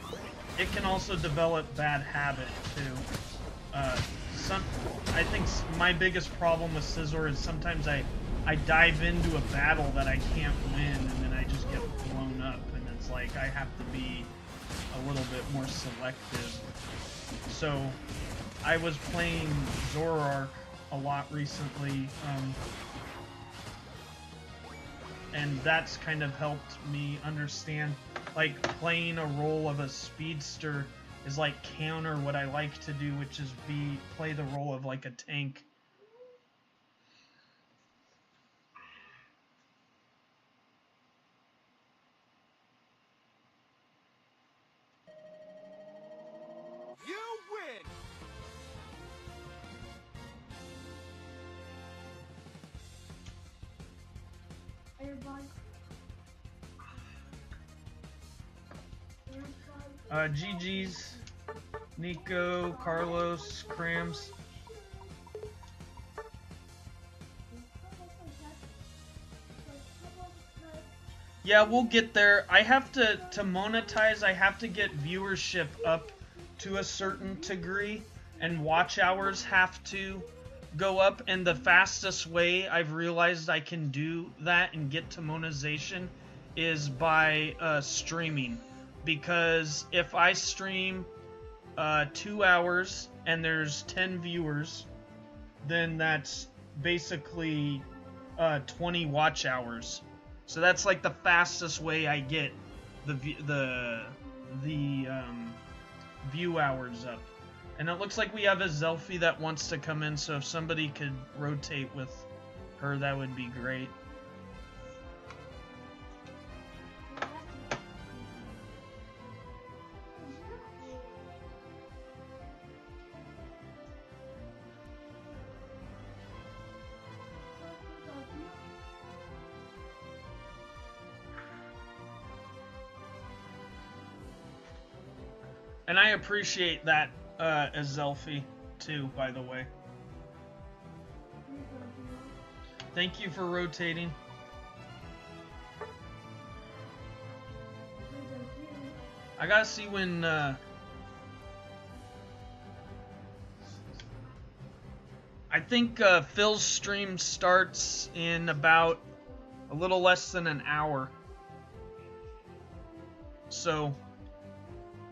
it can also develop bad habit too. I think my biggest problem with Scizor is sometimes I dive into a battle that I can't win, and then I just get blown up, and it's like I have to be a little bit more selective. So I was playing Zoroark a lot recently, and that's kind of helped me understand, like, playing a role of a speedster is like counter what I like to do, which is play the role of like a tank. You win. GG's, Nico, Carlos, Crams. Yeah, we'll get there. I have to monetize, I have to get viewership up to a certain degree, and watch hours have to go up, and the fastest way I've realized I can do that and get to monetization is by streaming. Because if I stream 2 hours and there's 10 viewers, then that's basically 20 watch hours. So that's like the fastest way I get the view hours up. And it looks like we have a Zelfie that wants to come in, so if somebody could rotate with her, that would be great. And I appreciate that, Zelfie, too, by the way. Thank you for rotating. I gotta see when, I think, Phil's stream starts in about a little less than an hour. So,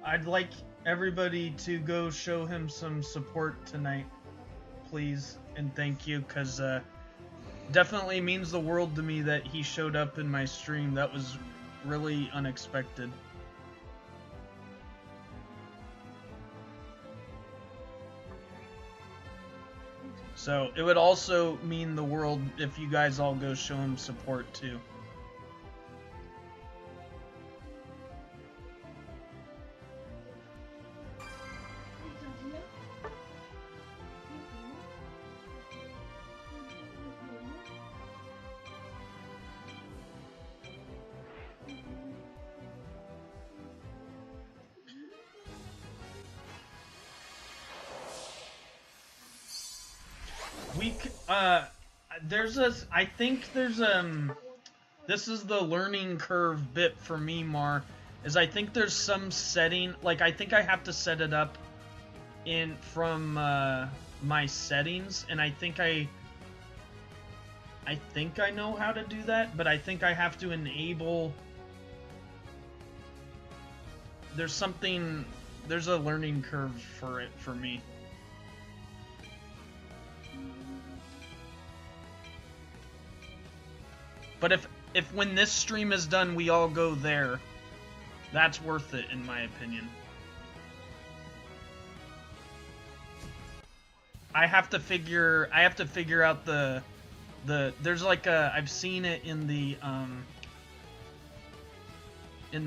I'd like everybody to go show him some support tonight, please, and thank you, because definitely means the world to me that he showed up in my stream. That was really unexpected. So it would also mean the world if you guys all go show him support too. I think there's this is the learning curve bit for me, Mar, is I think there's some setting, like I think I have to set it up from my settings, and I think I know how to do that, but I think I have to enable, there's a learning curve for it for me. But if when this stream is done we all go there, that's worth it in my opinion. I have to figure out the there's like a, I've seen it in the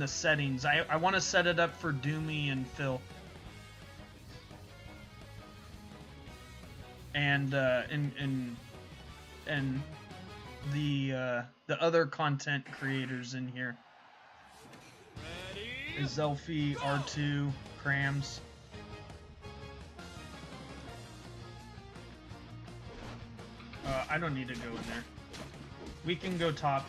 settings. I want to set it up for Doomy and Phil. And the other content creators in here. Is Zelfie, R2, Crams. I don't need to go in there. We can go top.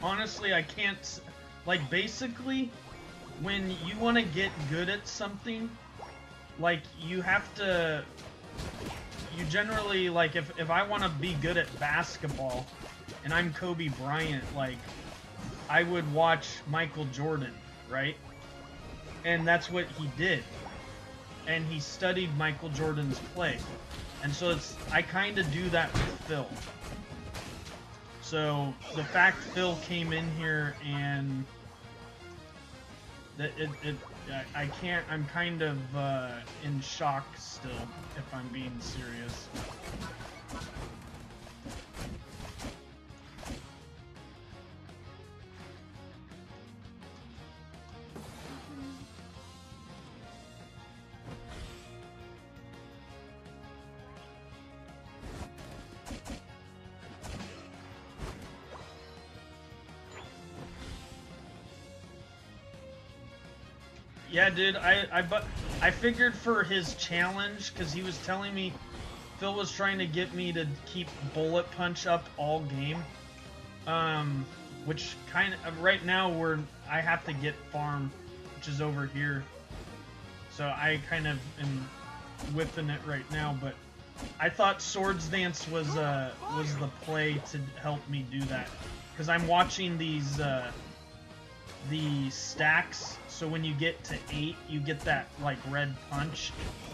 Honestly, I can't, like, basically, when you want to get good at something, like, you have to, you generally, like, if I want to be good at basketball, and I'm Kobe Bryant, like, I would watch Michael Jordan, right? And that's what he did. And he studied Michael Jordan's play. And so I kind of do that with Phil. So the fact Phil came in here and that I can't, I'm kind of in shock still, if I'm being serious. Yeah, dude, I figured for his challenge, because he was telling me Phil was trying to get me to keep Bullet Punch up all game. Which kind of, right now I have to get farm, which is over here. So I kind of am whipping it right now, but I thought Swords Dance was the play to help me do that. Because I'm watching these, the stacks, so when you get to 8, you get that, like, red punch.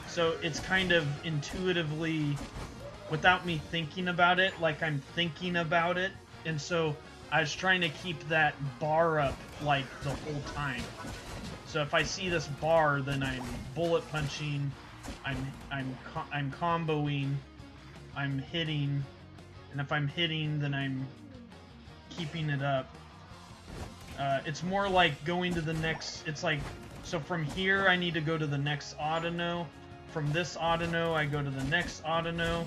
So it's kind of intuitively, without me thinking about it, like I'm thinking about it, and so I was trying to keep that bar up, like, the whole time. So if I see this bar, then I'm bullet punching, I'm comboing, I'm hitting, and if I'm hitting, then I'm keeping it up. It's more like going to the next, it's like, so from here I need to go to the next Autono, from this Autono I go to the next Autono,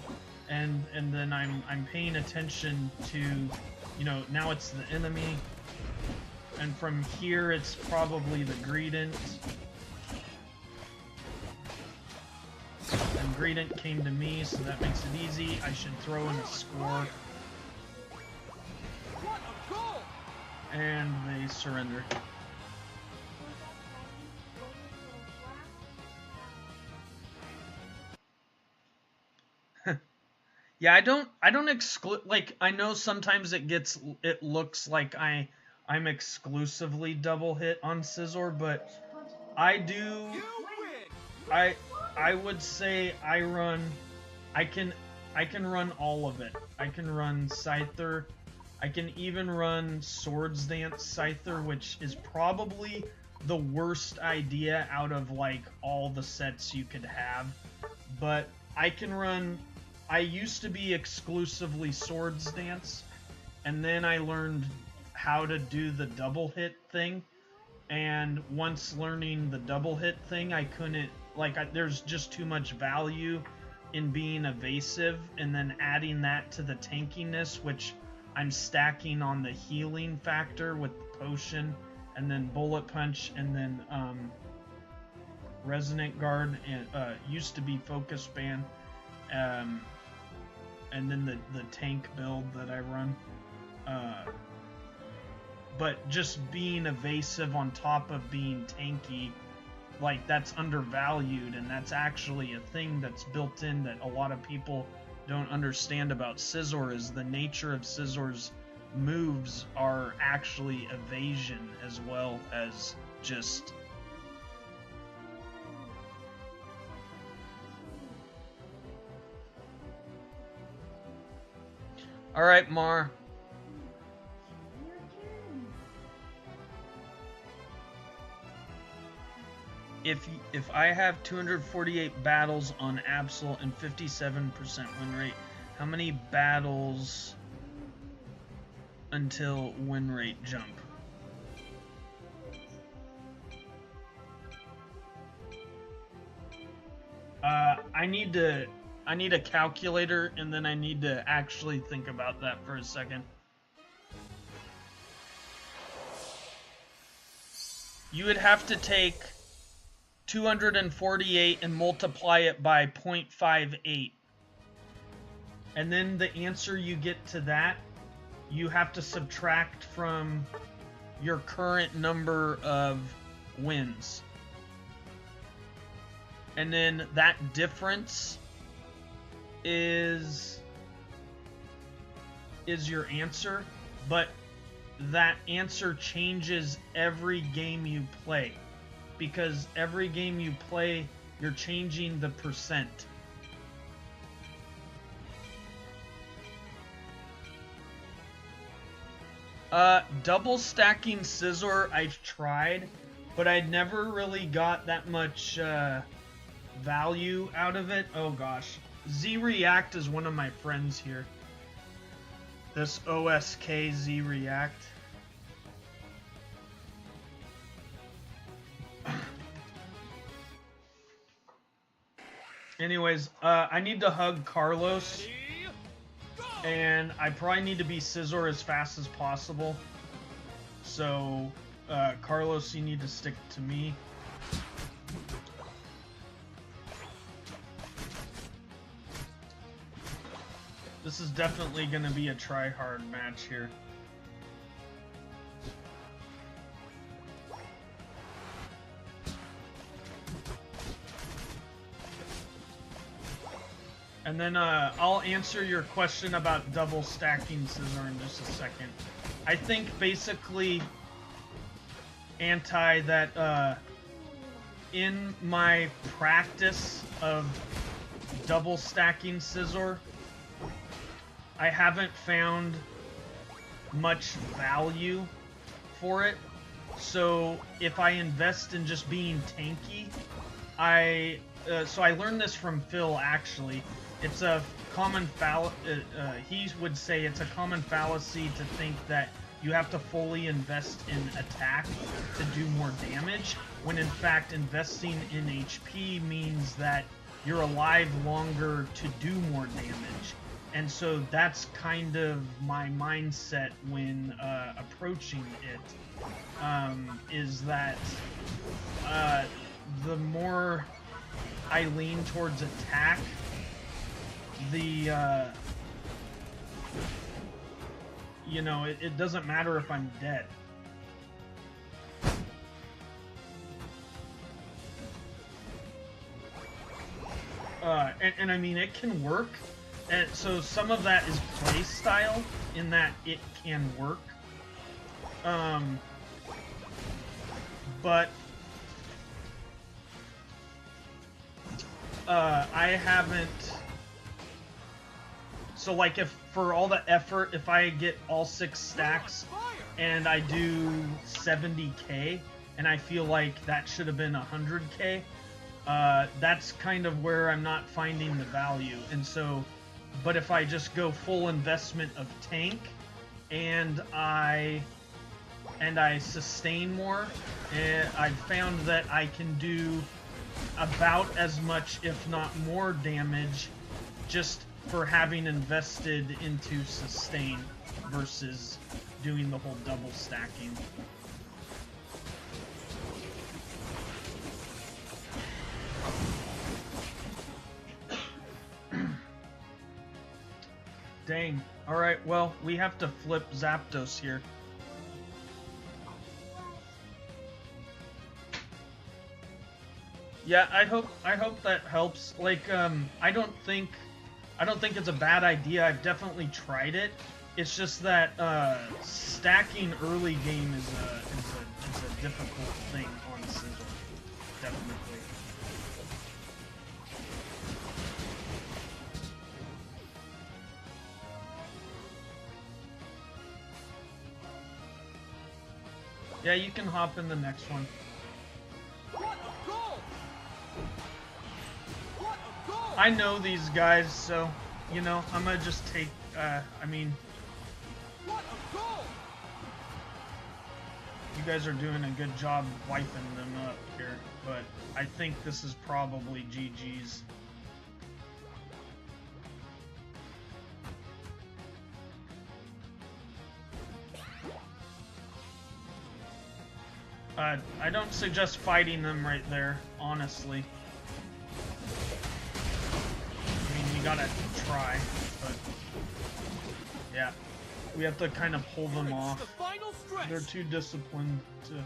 and then I'm paying attention to, you know, now it's the enemy, and from here it's probably the Greedent, and Greedent came to me, so that makes it easy. I should throw in a score. And they surrender. Yeah, I don't exclude, like, I know sometimes it looks like I'm exclusively double hit on Scizor, but I do, I would say I can run all of it. I can run Scyther. I can even run Swords Dance Scyther, which is probably the worst idea out of, like, all the sets you could have. But I used to be exclusively Swords Dance, and then I learned how to do the double hit thing. And once learning the double hit thing, I couldn't, like, there's just too much value in being evasive, and then adding that to the tankiness, which I'm stacking on the healing factor with Potion, and then Bullet Punch, and then Resonant Guard, and used to be Focus Band, and then the tank build that I run. But just being evasive on top of being tanky, like, that's undervalued, and that's actually a thing that's built in that a lot of people don't understand about Scizor, is the nature of Scizor's moves are actually evasion as well as just... Alright, Mar. If I have 248 battles on Absol and 57% win rate, how many battles until win rate jump? I need a calculator, and then I need to actually think about that for a second. You would have to take 248 and multiply it by 0.58. And then the answer you get to that, you have to subtract from your current number of wins. And then that difference is your answer, but that answer changes every game you play, because every game you play, you're changing the percent. Double stacking Scizor, I've tried, but I never really got that much value out of it. Oh gosh. 𝗟𝗓𝗥𝗚𝗧 is one of my friends here. This 𝗏𝗏𝗏𝗧𝗟𝗡. Anyways, I need to hug Carlos, and I probably need to be Scizor as fast as possible. So, Carlos, you need to stick to me. This is definitely going to be a try-hard match here. And then I'll answer your question about double stacking Scizor in just a second. I think basically, Anti, that in my practice of double stacking Scizor, I haven't found much value for it. So if I invest in just being tanky, so I learned this from Phil, actually. It's a common he would say it's a common fallacy to think that you have to fully invest in attack to do more damage, when in fact investing in HP means that you're alive longer to do more damage. And so that's kind of my mindset when approaching it, is that the more I lean towards attack, the you know, it doesn't matter if I'm dead. And I mean, it can work. And so some of that is play style, in that it can work. But I haven't. So like, if for all the effort, if I get all 6 stacks and I do 70k and I feel like that should have been 100k, that's kind of where I'm not finding the value. And so, but if I just go full investment of tank and I sustain more, I've found that I can do about as much, if not more, damage just for having invested into sustain versus doing the whole double stacking. Dang. Alright, well, we have to flip Zapdos here. Yeah, I hope that helps. Like, I don't think it's a bad idea. I've definitely tried it. It's just that stacking early game is a difficult thing on Scizor. Definitely. Yeah, you can hop in the next one. I know these guys, so, you know, I'm gonna just take, I mean, you guys are doing a good job wiping them up here, but I think this is probably GG's. I don't suggest fighting them right there, honestly. You gotta try, but yeah, we have to kind of pull them off. They're too disciplined to.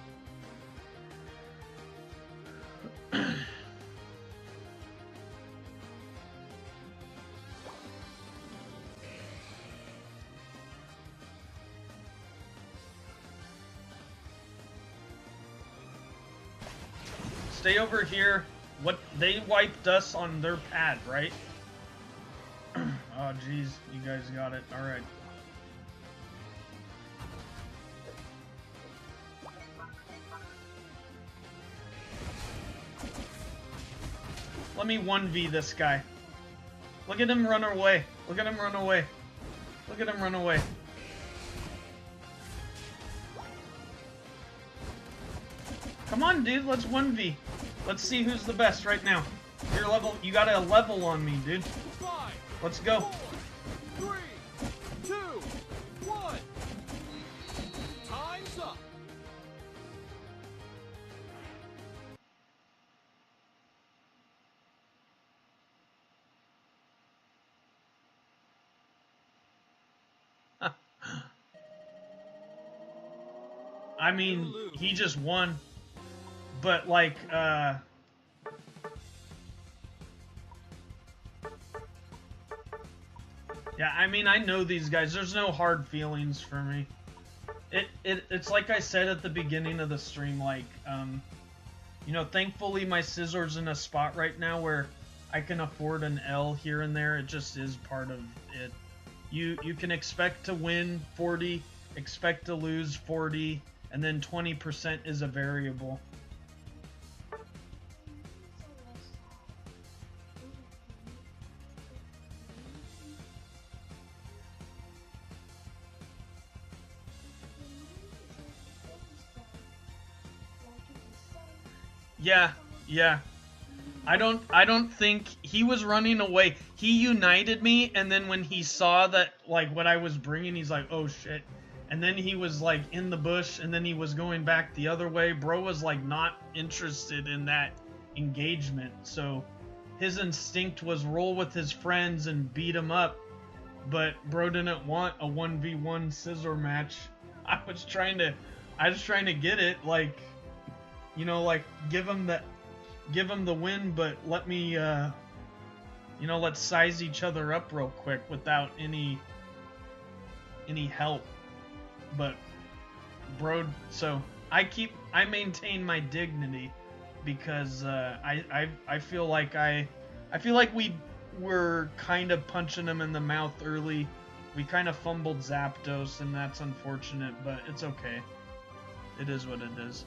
Stay over here. What, they wiped us on their pad, right? Oh, jeez, you guys got it. All right. Let me 1v this guy. Look at him run away. Look at him run away. Look at him run away. Come on, dude. Let's 1v. Let's see who's the best right now. You're level. You got a level on me, dude. Let's go. 4, 3, 2, 1. Time's up. I mean, he just won. But, like, yeah, I mean, I know these guys. There's no hard feelings for me. It's like I said at the beginning of the stream, like, you know, thankfully my Scizor's in a spot right now where I can afford an L here and there. It just is part of it. You can expect to win 40, expect to lose 40, and then 20% is a variable. Yeah. I don't think he was running away. He united me, and then when he saw that, like, what I was bringing, he's like, oh shit. And then he was, like, in the bush, and then he was going back the other way. Bro was, like, not interested in that engagement. So his instinct was roll with his friends and beat him up. But bro didn't want a 1v1 Scizor match. I was trying to get it, like, you know, like, give him the win, but let me, you know, let's size each other up real quick without any help. But, bro, so I maintain my dignity because I feel like we were kind of punching him in the mouth early. We kind of fumbled Zapdos, and that's unfortunate, but it's okay. It is what it is.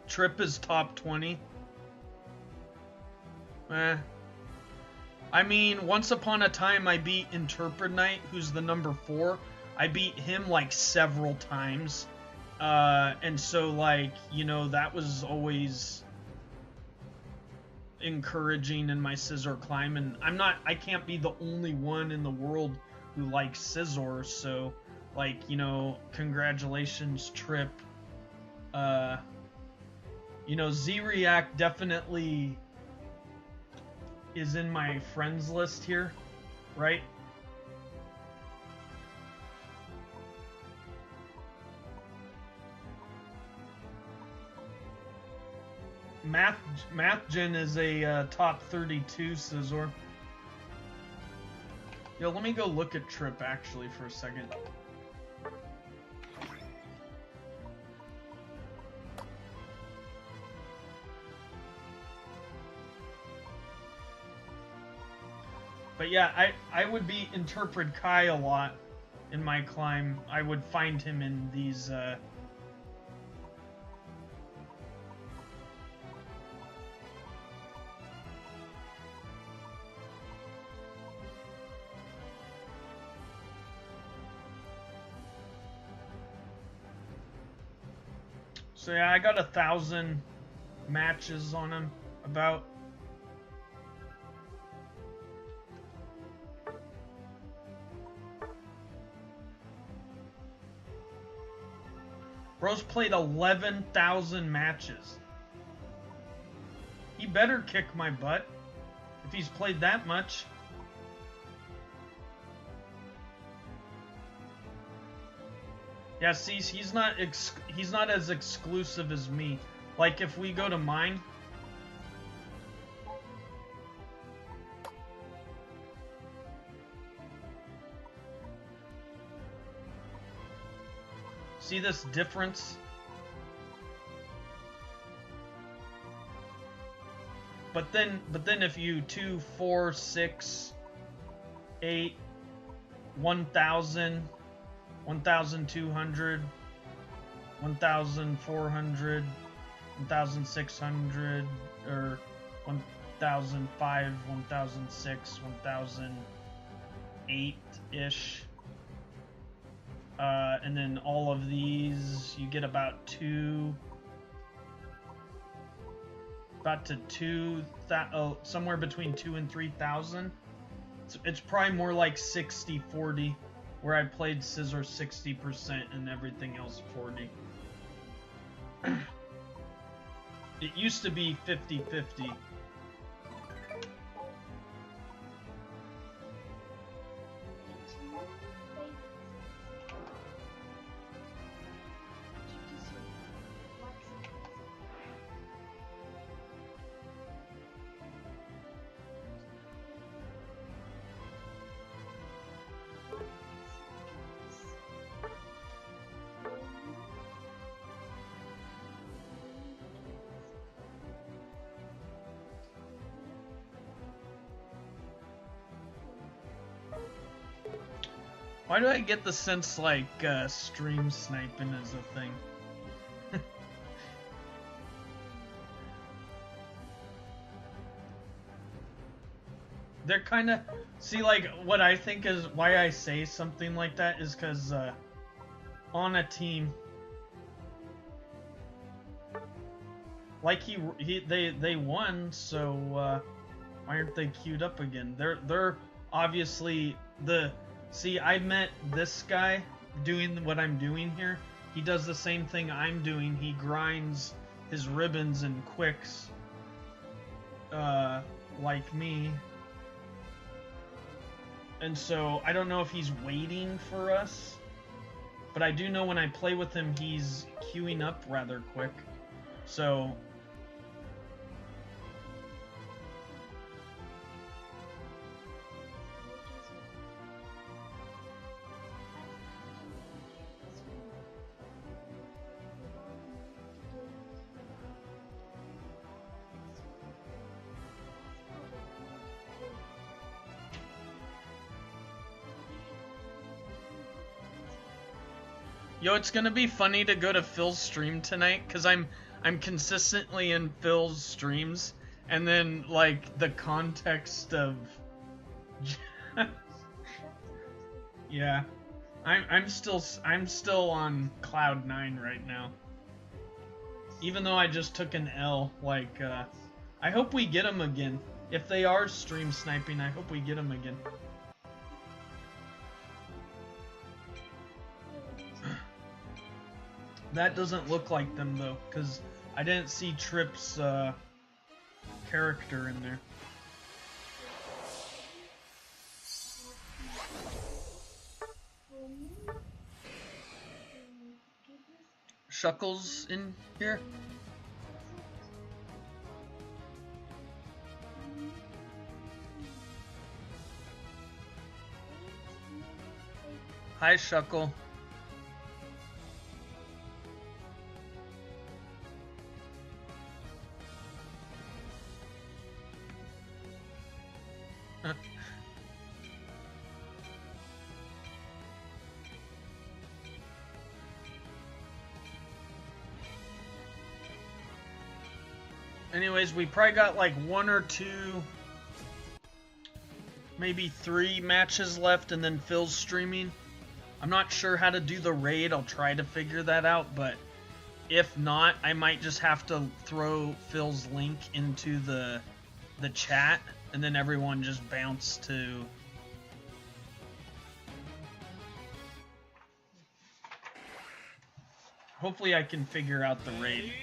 Trip is top 20. I mean, once upon a time I beat 𝗙𝗢𝗡𝗧, who's the number 4. I beat him like several times. And so, like, you know, that was always encouraging in my Scizor climb. And I can't be the only one in the world who likes Scizor. So, like, you know, congratulations, Trip. You know, 𝗟𝗓𝗥𝗚𝗏 definitely is in my friends list here, right? MathGen is a top 32 Scizor. Yo, let me go look at Trip actually for a second. But yeah, I would beat 𝗙𝗢𝗡𝗧 a lot in my climb. I would find him in these So yeah, I got 1,000 matches on him, about. Bro's played 11,000 matches. He better kick my butt if he's played that much. Yeah, see, he's not as exclusive as me. Like, if we go to mine, see this difference? But then if you 2, 4, 6, 8, 1,000, 1,200, 1,400, 1,600, or 1,005, 1,006, 1,008-ish. And then all of these, you get about somewhere between 2,000 and 3,000. It's probably more like 60-40, where I played Scizor 60% and everything else 40. It used to be 50-50. Why do I get the sense like stream sniping is a thing? They're kind of... See, like, what I think is why I say something like that is because on a team... Like, they won, so why aren't they queued up again? They're obviously the... See, I met this guy doing what I'm doing here. He does the same thing I'm doing. He grinds his ribbons and quicks like me. And so, I don't know if he's waiting for us, but I do know when I play with him, he's queuing up rather quick. So... Yo, it's gonna be funny to go to Phil's stream tonight, cause I'm consistently in Phil's streams, and then like the context of, yeah, I'm still on cloud 9 right now. Even though I just took an L, like I hope we get them again. If they are stream sniping, I hope we get them again. That doesn't look like them though, because I didn't see Trip's character in there. Shuckles in here? Hi, Shuckle. Anyways, we probably got like 1 or 2, maybe 3 matches left, and then Phil's streaming. I'm not sure how to do the raid. I'll try to figure that out, but if not, I might just have to throw Phil's link into the chat, and then everyone just bounce to... Hopefully I can figure out the raid.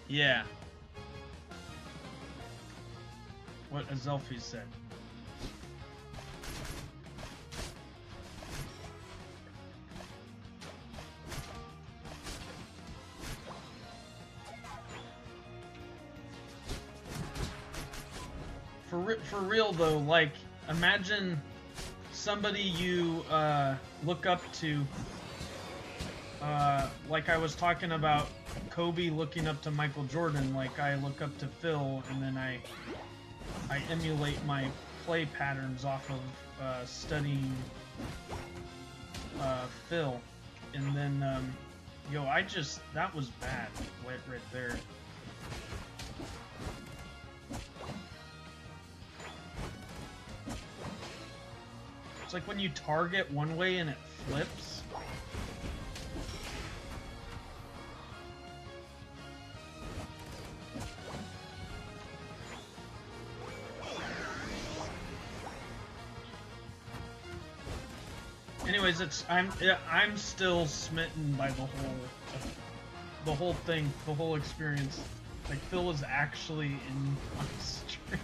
Yeah. What Azelfi said. For real though, like, imagine somebody you look up to, like I was talking about Kobe looking up to Michael Jordan, like I look up to Phil, and then I emulate my play patterns off of studying Phil, and then yo, that was bad right there. It's like when you target one way and it flips. Anyways, I'm still smitten by the whole thing, the whole experience. Like, Phil is actually in my stream.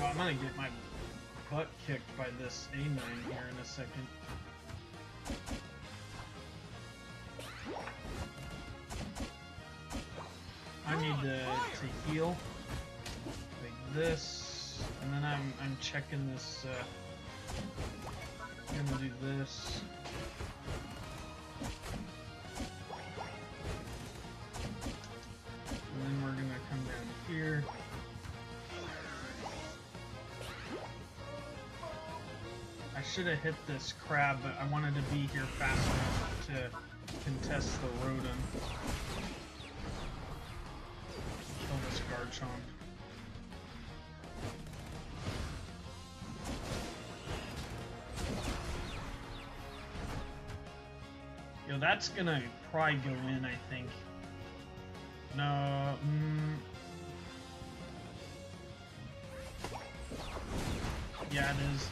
I'm gonna get my butt kicked by this A9 here in a second. I need to heal like this, and then I'm checking this. I'm gonna do this. And then we're gonna come down here. I should have hit this crab, but I wanted to be here fast enough to contest the Rotom. Kill this 𝗙𝗓𝗏. Yo, that's gonna probably go in, I think. No, yeah, it is.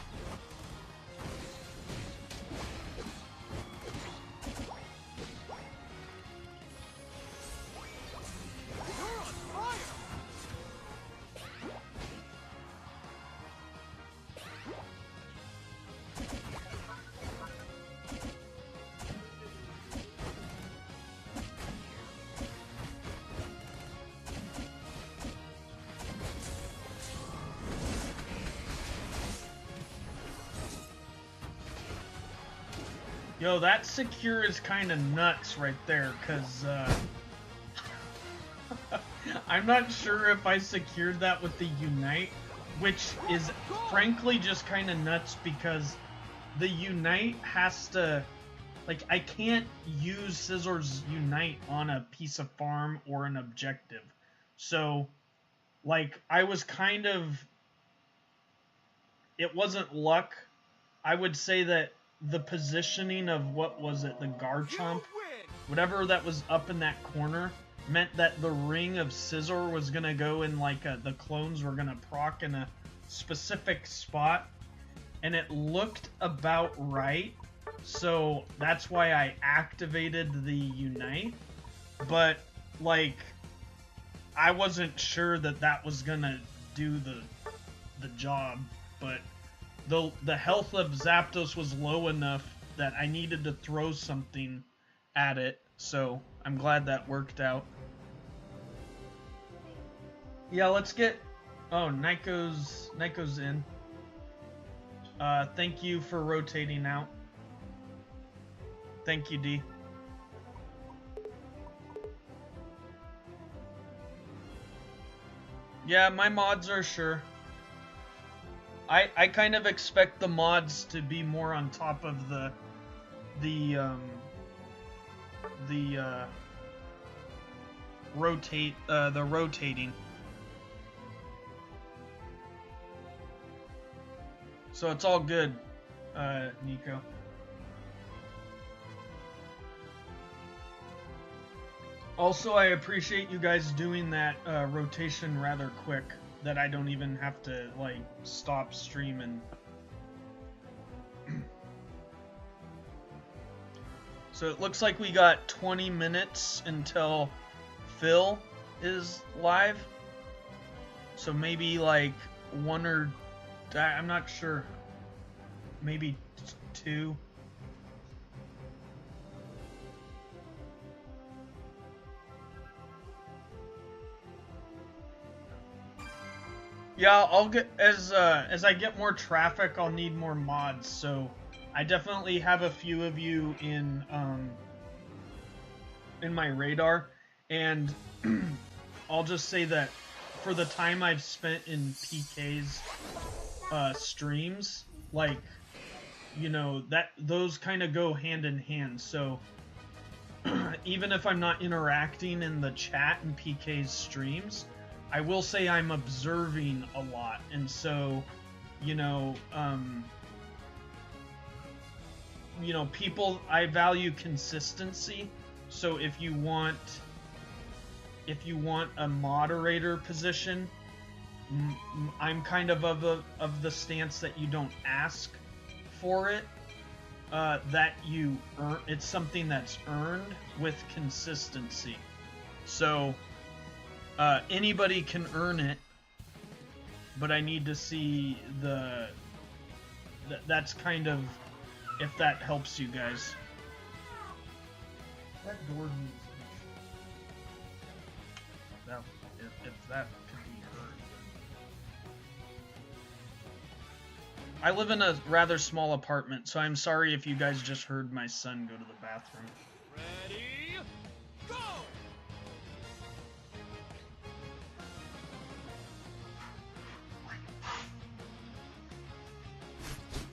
Yo, that secure is kind of nuts right there, because I'm not sure if I secured that with the Unite, which is frankly just kind of nuts because the Unite has to, like, I can't use Scizor's Unite on a piece of farm or an objective. So, like, I was kind of, it wasn't luck. I would say that the positioning of, what was it, the 𝗙𝗓𝗏, whatever that was up in that corner, meant that the ring of Scizor was going to go in, like, the clones were going to proc in a specific spot, and it looked about right, so that's why I activated the Unite, but, like, I wasn't sure that that was going to do the job, but the health of Zapdos was low enough that I needed to throw something at it, so I'm glad that worked out. Yeah, let's get... Oh, 𝗙𝗓𝗏𝗏's in. Thank you for rotating out. Thank you, D. Yeah, my mods are sure. I kind of expect the mods to be more on top of the rotating. So it's all good, Nico. Also, I appreciate you guys doing that rotation rather quick, that I don't even have to, like, stop streaming. So it looks like we got 20 minutes until Phil is live. So maybe, like, one or... I'm not sure. Maybe two. Yeah, I'll get as I get more traffic, I'll need more mods. So I definitely have a few of you in my radar, and I'll just say that for the time I've spent in PK's streams, like, you know, that those kind of go hand in hand. So even if I'm not interacting in the chat in PK's streams, I will say I'm observing a lot, and so, you know, people, I value consistency. So if you want a moderator position, I'm kind of the stance that you don't ask for it, that you earn. It's something that's earned with consistency. So anybody can earn it, but I need to see the that's kind of, if that helps you guys. That door needs to be shut. Now, if that could be heard. I live in a rather small apartment, so I'm sorry if you guys just heard my son go to the bathroom. Ready, go!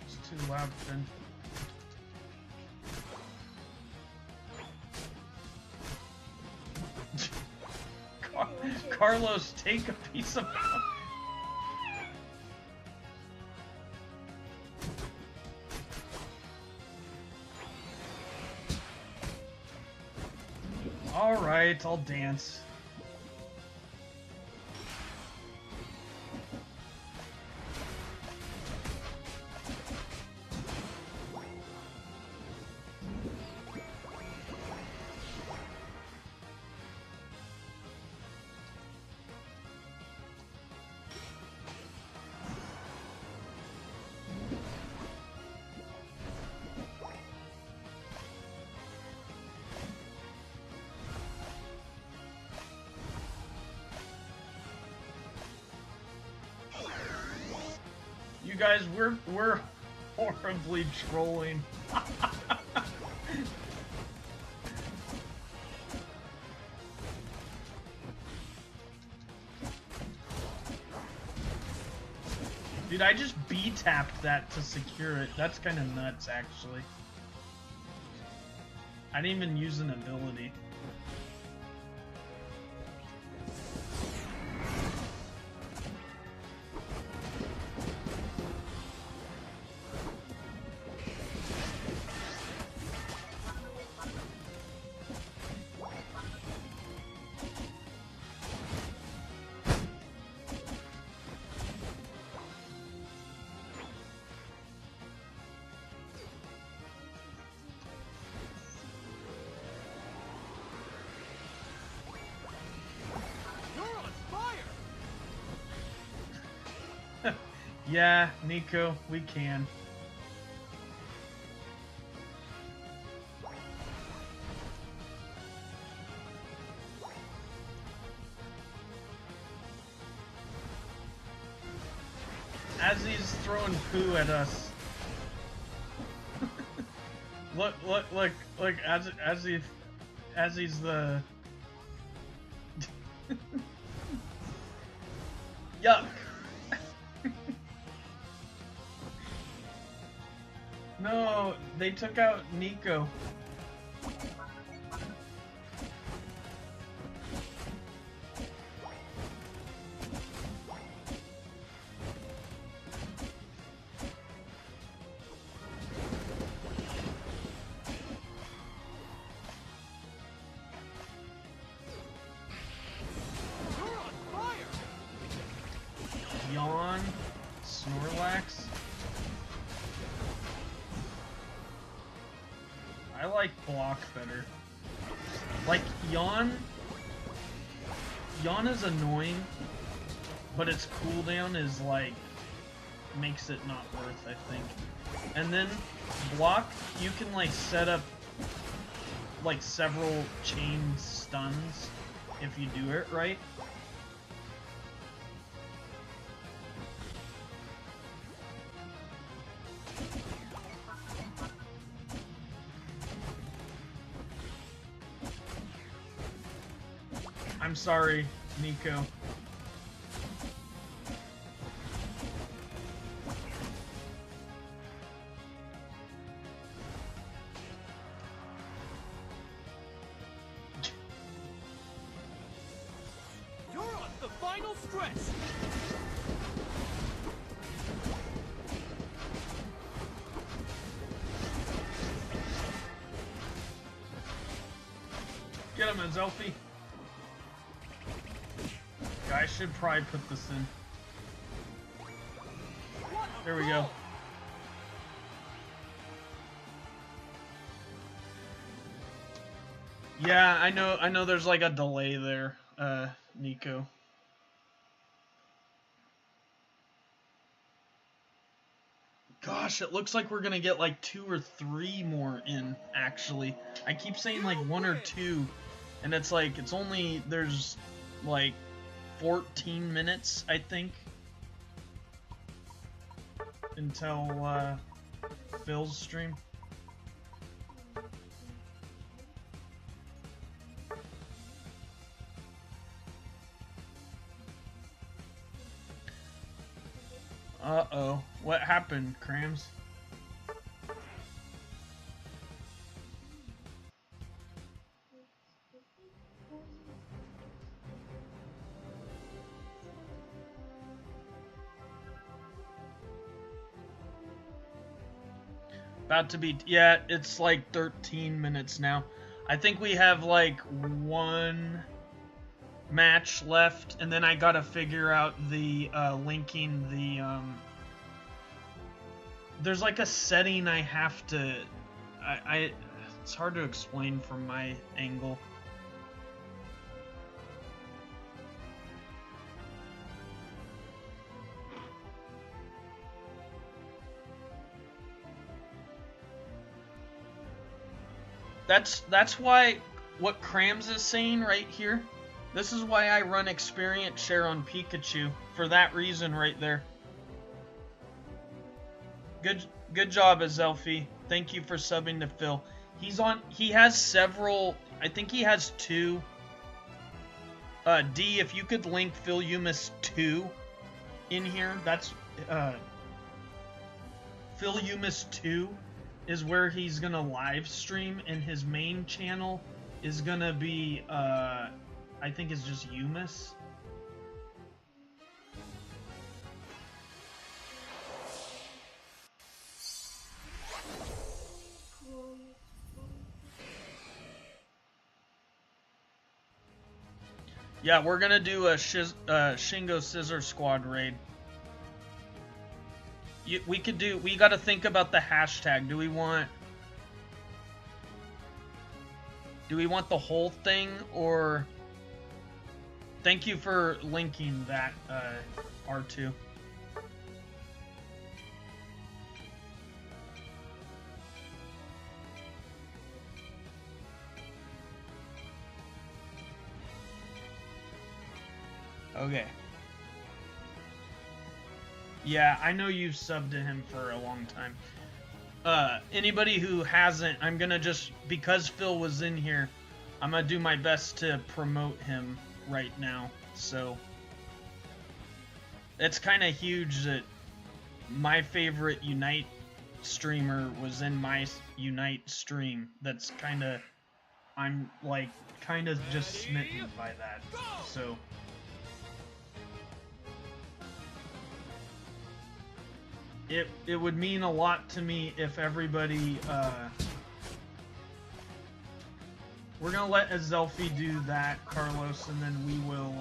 It's too loud, Finn. Carlos, take a piece of... Alright, I'll dance. You guys, we're horribly trolling. Dude, I just B-tapped that to secure it. That's kind of nuts, actually. I didn't even use an ability. Yeah, Nico, we can. As he's throwing poo at us. look, as he's the... Yuck! No, they took out Nico. Yawn, Snorlax. I like block better. Like Yawn is annoying, but its cooldown is like makes it not worth, I think. And then block, you can like set up like several chain stuns if you do it right. I'm sorry, Nico. You're on the final stretch. Get him, 𝗟𝗏𝗞𝗘. I should probably put this in. There we go. Yeah, I know there's like a delay there, Nico. Gosh, it looks like we're gonna get like 2 or 3 more in, actually. I keep saying like 1 or 2, and it's like, it's only, there's like 14 minutes, I think, until Phil's stream. Uh-oh. What happened, Crams? About to be... Yeah, it's like 13 minutes now. I think we have like 1 match left, and then I gotta figure out the linking the there's like a setting I have to it's hard to explain from my angle. That's why what Crams is saying right here. This is why I run experience share on Pikachu, for that reason right there. Good job, 𝗟𝗚𝗏. Thank you for subbing to Phil. He has several, I think he has 2. D, if you could link 𝗙𝗢𝗡𝗧 in here, that's 𝗙𝗢𝗡𝗧 is where he's gonna live stream, and his main channel is gonna be I think it's just Umis. Yeah, we're gonna do a Shingo Scizor squad raid. We gotta think about the hashtag. Do we want the whole thing, or... Thank you for linking that, R2. Okay. Yeah, I know you've subbed to him for a long time. Anybody who hasn't, I'm gonna just, because Phil was in here, I'm gonna do my best to promote him right now. So it's kind of huge that my favorite Unite streamer was in my Unite stream. That's kind of, I'm like kind of just smitten by that. So it would mean a lot to me if everybody we're gonna let 𝗟𝗏𝗏 do that, Carlos, and then we will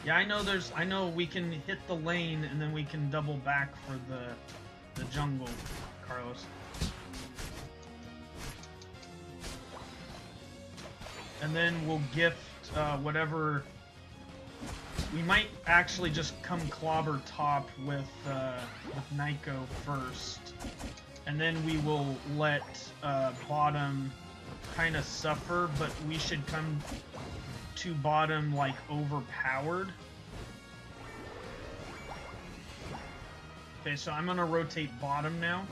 yeah, I know we can hit the lane and then we can double back for the jungle, Carlos. And then we'll gift whatever. We might actually just come clobber top with 𝗙𝗏𝗏𝗏 first, and then we will let bottom kind of suffer, but we should come to bottom like overpowered. Okay, so I'm gonna rotate bottom now.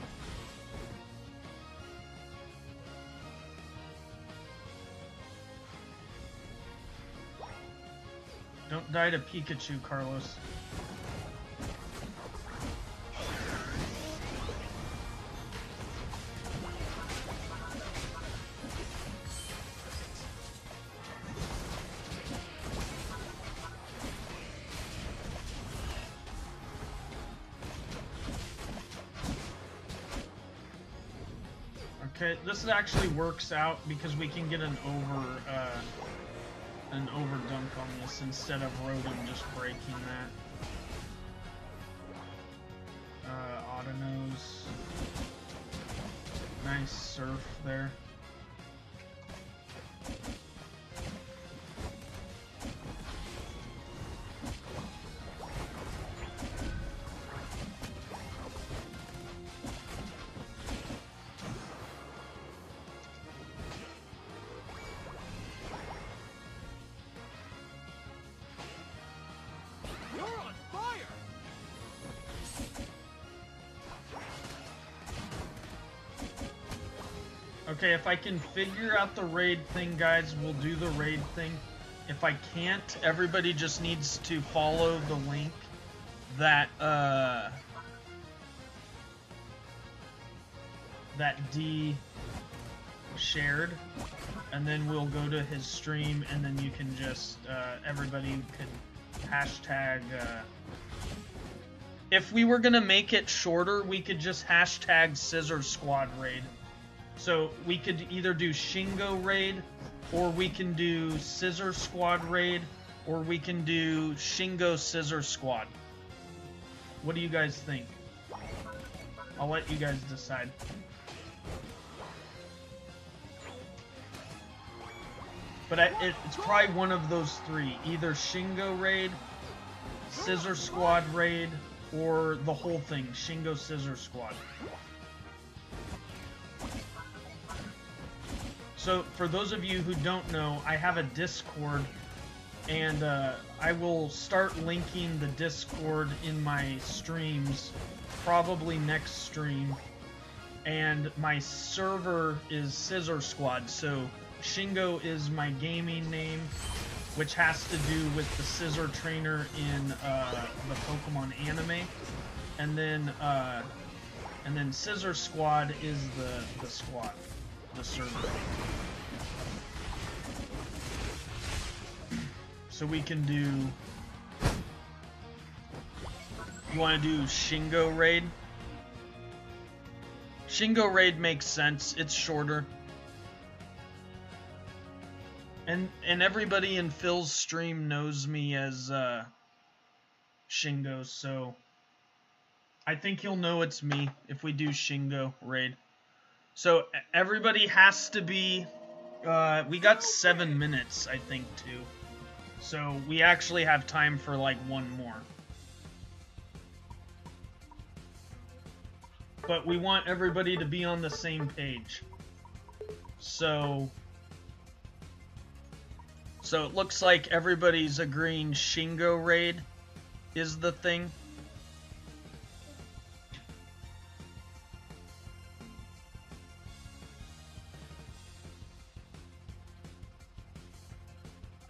Don't die to Pikachu, Carlos. Okay, this actually works out because we can get an overdunk on this instead of Rotom just breaking that. Autonose. Nice surf there. Okay, if I can figure out the raid thing, guys, we'll do the raid thing. If I can't, everybody just needs to follow the link that D shared, and then we'll go to his stream, and then you can just everybody could hashtag. If we were gonna make it shorter, we could just hashtag Scizor Squad Raid. So we could either do Shingo Raid, or we can do Scizor Squad Raid, or we can do Shingo Scizor Squad. What do you guys think? I'll let you guys decide. But it's probably one of those three. Either Shingo Raid, Scizor Squad Raid, or the whole thing, Shingo Scizor Squad. So, for those of you who don't know, I have a Discord, and I will start linking the Discord in my streams, probably next stream. And my server is Scizor Squad, so Shingo is my gaming name, which has to do with the Scizor trainer in the Pokemon anime, and then Scizor Squad is the squad, the server. So we can do. You want to do Shingo Raid? Shingo Raid makes sense. It's shorter. And everybody in Phil's stream knows me as Shingo, so I think you'll know it's me if we do Shingo Raid. So everybody has to be. We got 7 minutes, I think, too. So we actually have time for like one more. But we want everybody to be on the same page. So it looks like everybody's agreeing Shingo Raid is the thing.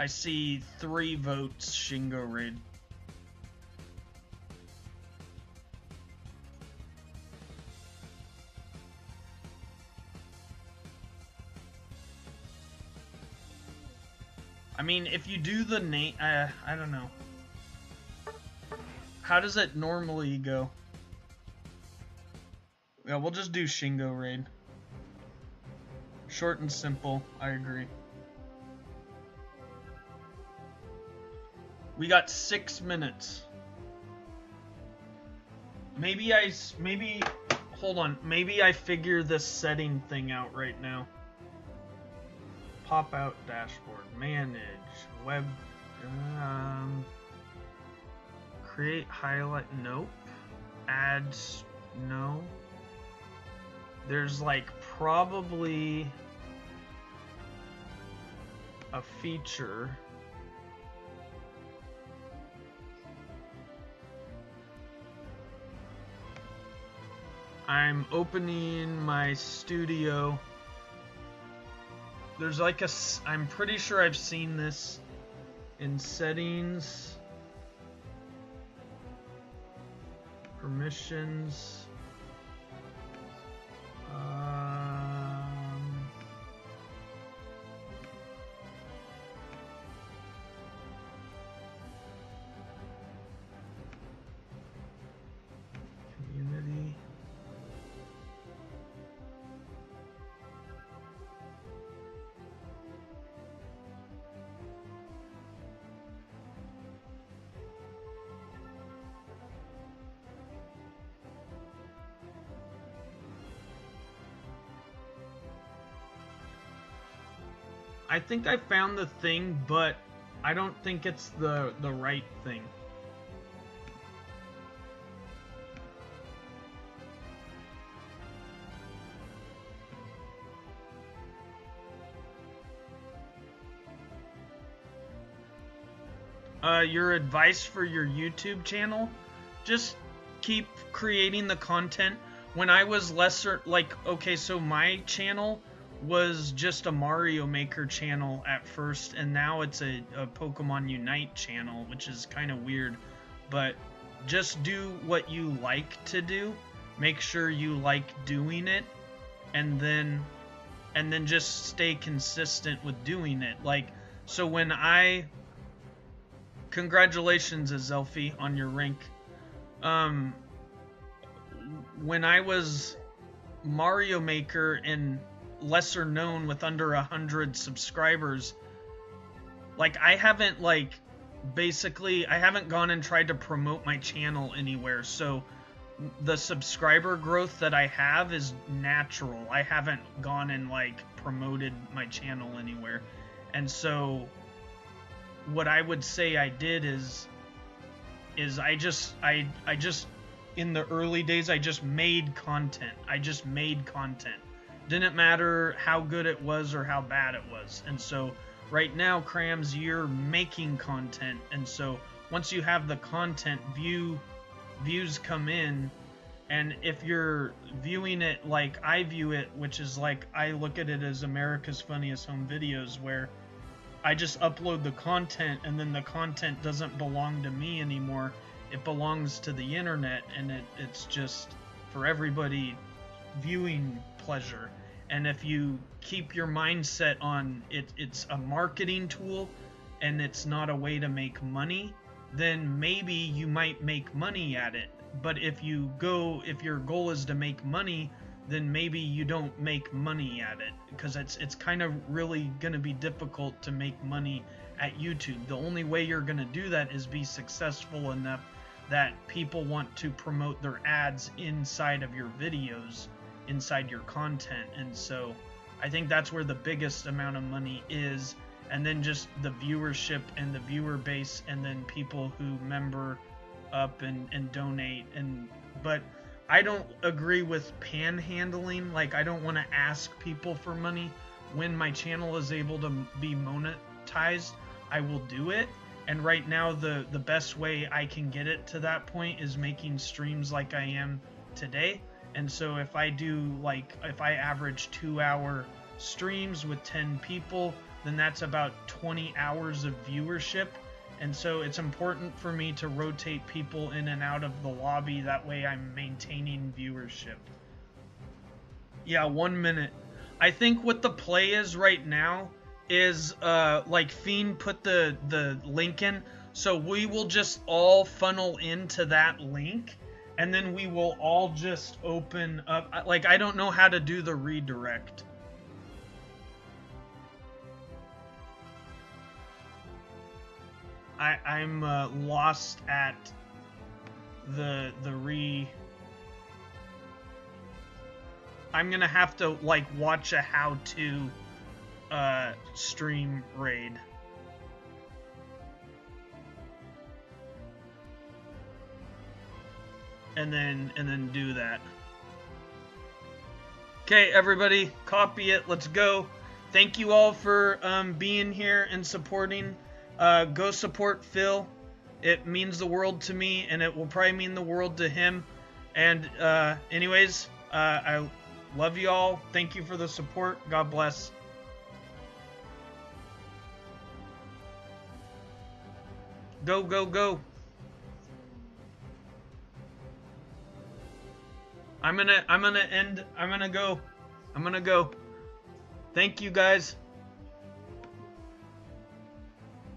I see 3 votes Shingo Raid. I mean, if you do the name, I don't know. How does it normally go? Yeah, we'll just do Shingo Raid. Short and simple, I agree. We got 6 minutes. Maybe hold on. Maybe I figure this setting thing out right now. Pop out dashboard, manage, web, create highlight, nope, ads, no. There's like probably a feature. I'm opening my studio. There's like I'm pretty sure I've seen this in settings, permissions, community. I think I found the thing, but I don't think it's the right thing. Your advice for your YouTube channel? Just keep creating the content. When I was lesser, like, okay, so my channel was just a Mario Maker channel at first, and now it's a Pokemon Unite channel, which is kind of weird. But just do what you like to do. Make sure you like doing it, and then just stay consistent with doing it. Like, so when congratulations, 𝗟𝗓𝗏, on your rank. When I was Mario Maker and lesser known with under 100 subscribers, like, I haven't gone and tried to promote my channel anywhere, so the subscriber growth that I have is natural. I haven't gone and promoted my channel anywhere. And so what I would say I did is I just in the early days I just made content. Didn't matter how good it was or how bad it was. And so right now, Crams, you're making content, and so once you have the content, views come in, and if you're viewing it like I view it, which is like, I look at it as America's Funniest Home Videos, where I just upload the content, and then the content doesn't belong to me anymore. It belongs to the internet, and it's just for everybody viewing pleasure. And if you keep your mindset on it's a marketing tool and it's not a way to make money, then maybe you might make money at it. But if your goal is to make money, then maybe you don't make money at it, because it's kind of really going to be difficult to make money at YouTube. The only way you're going to do that is be successful enough that people want to promote their ads inside of your videos, inside your content. And so I think that's where the biggest amount of money is, and then just the viewership and the viewer base, and then people who member up and donate. But I don't agree with panhandling. Like, I don't want to ask people for money. When my channel is able to be monetized, I will do it. And right now the best way I can get it to that point is making streams like I am today. And so if I do, if I average 2-hour streams with 10 people, then that's about 20 hours of viewership. And so it's important for me to rotate people in and out of the lobby. That way I'm maintaining viewership. Yeah, 1 minute. I think what the play is right now is, Fiend put the link in, so we will just all funnel into that link, and then we will all just open up. I don't know how to do the redirect. I'm lost at the I'm gonna have to watch a how-to stream raid. And then do that. Okay, everybody, copy it. Let's go. Thank you all for being here and supporting. Go support Phil. It means the world to me, and it will probably mean the world to him. And anyways, I love you all. Thank you for the support. God bless. Go, go, go. I'm gonna go. Thank you, guys.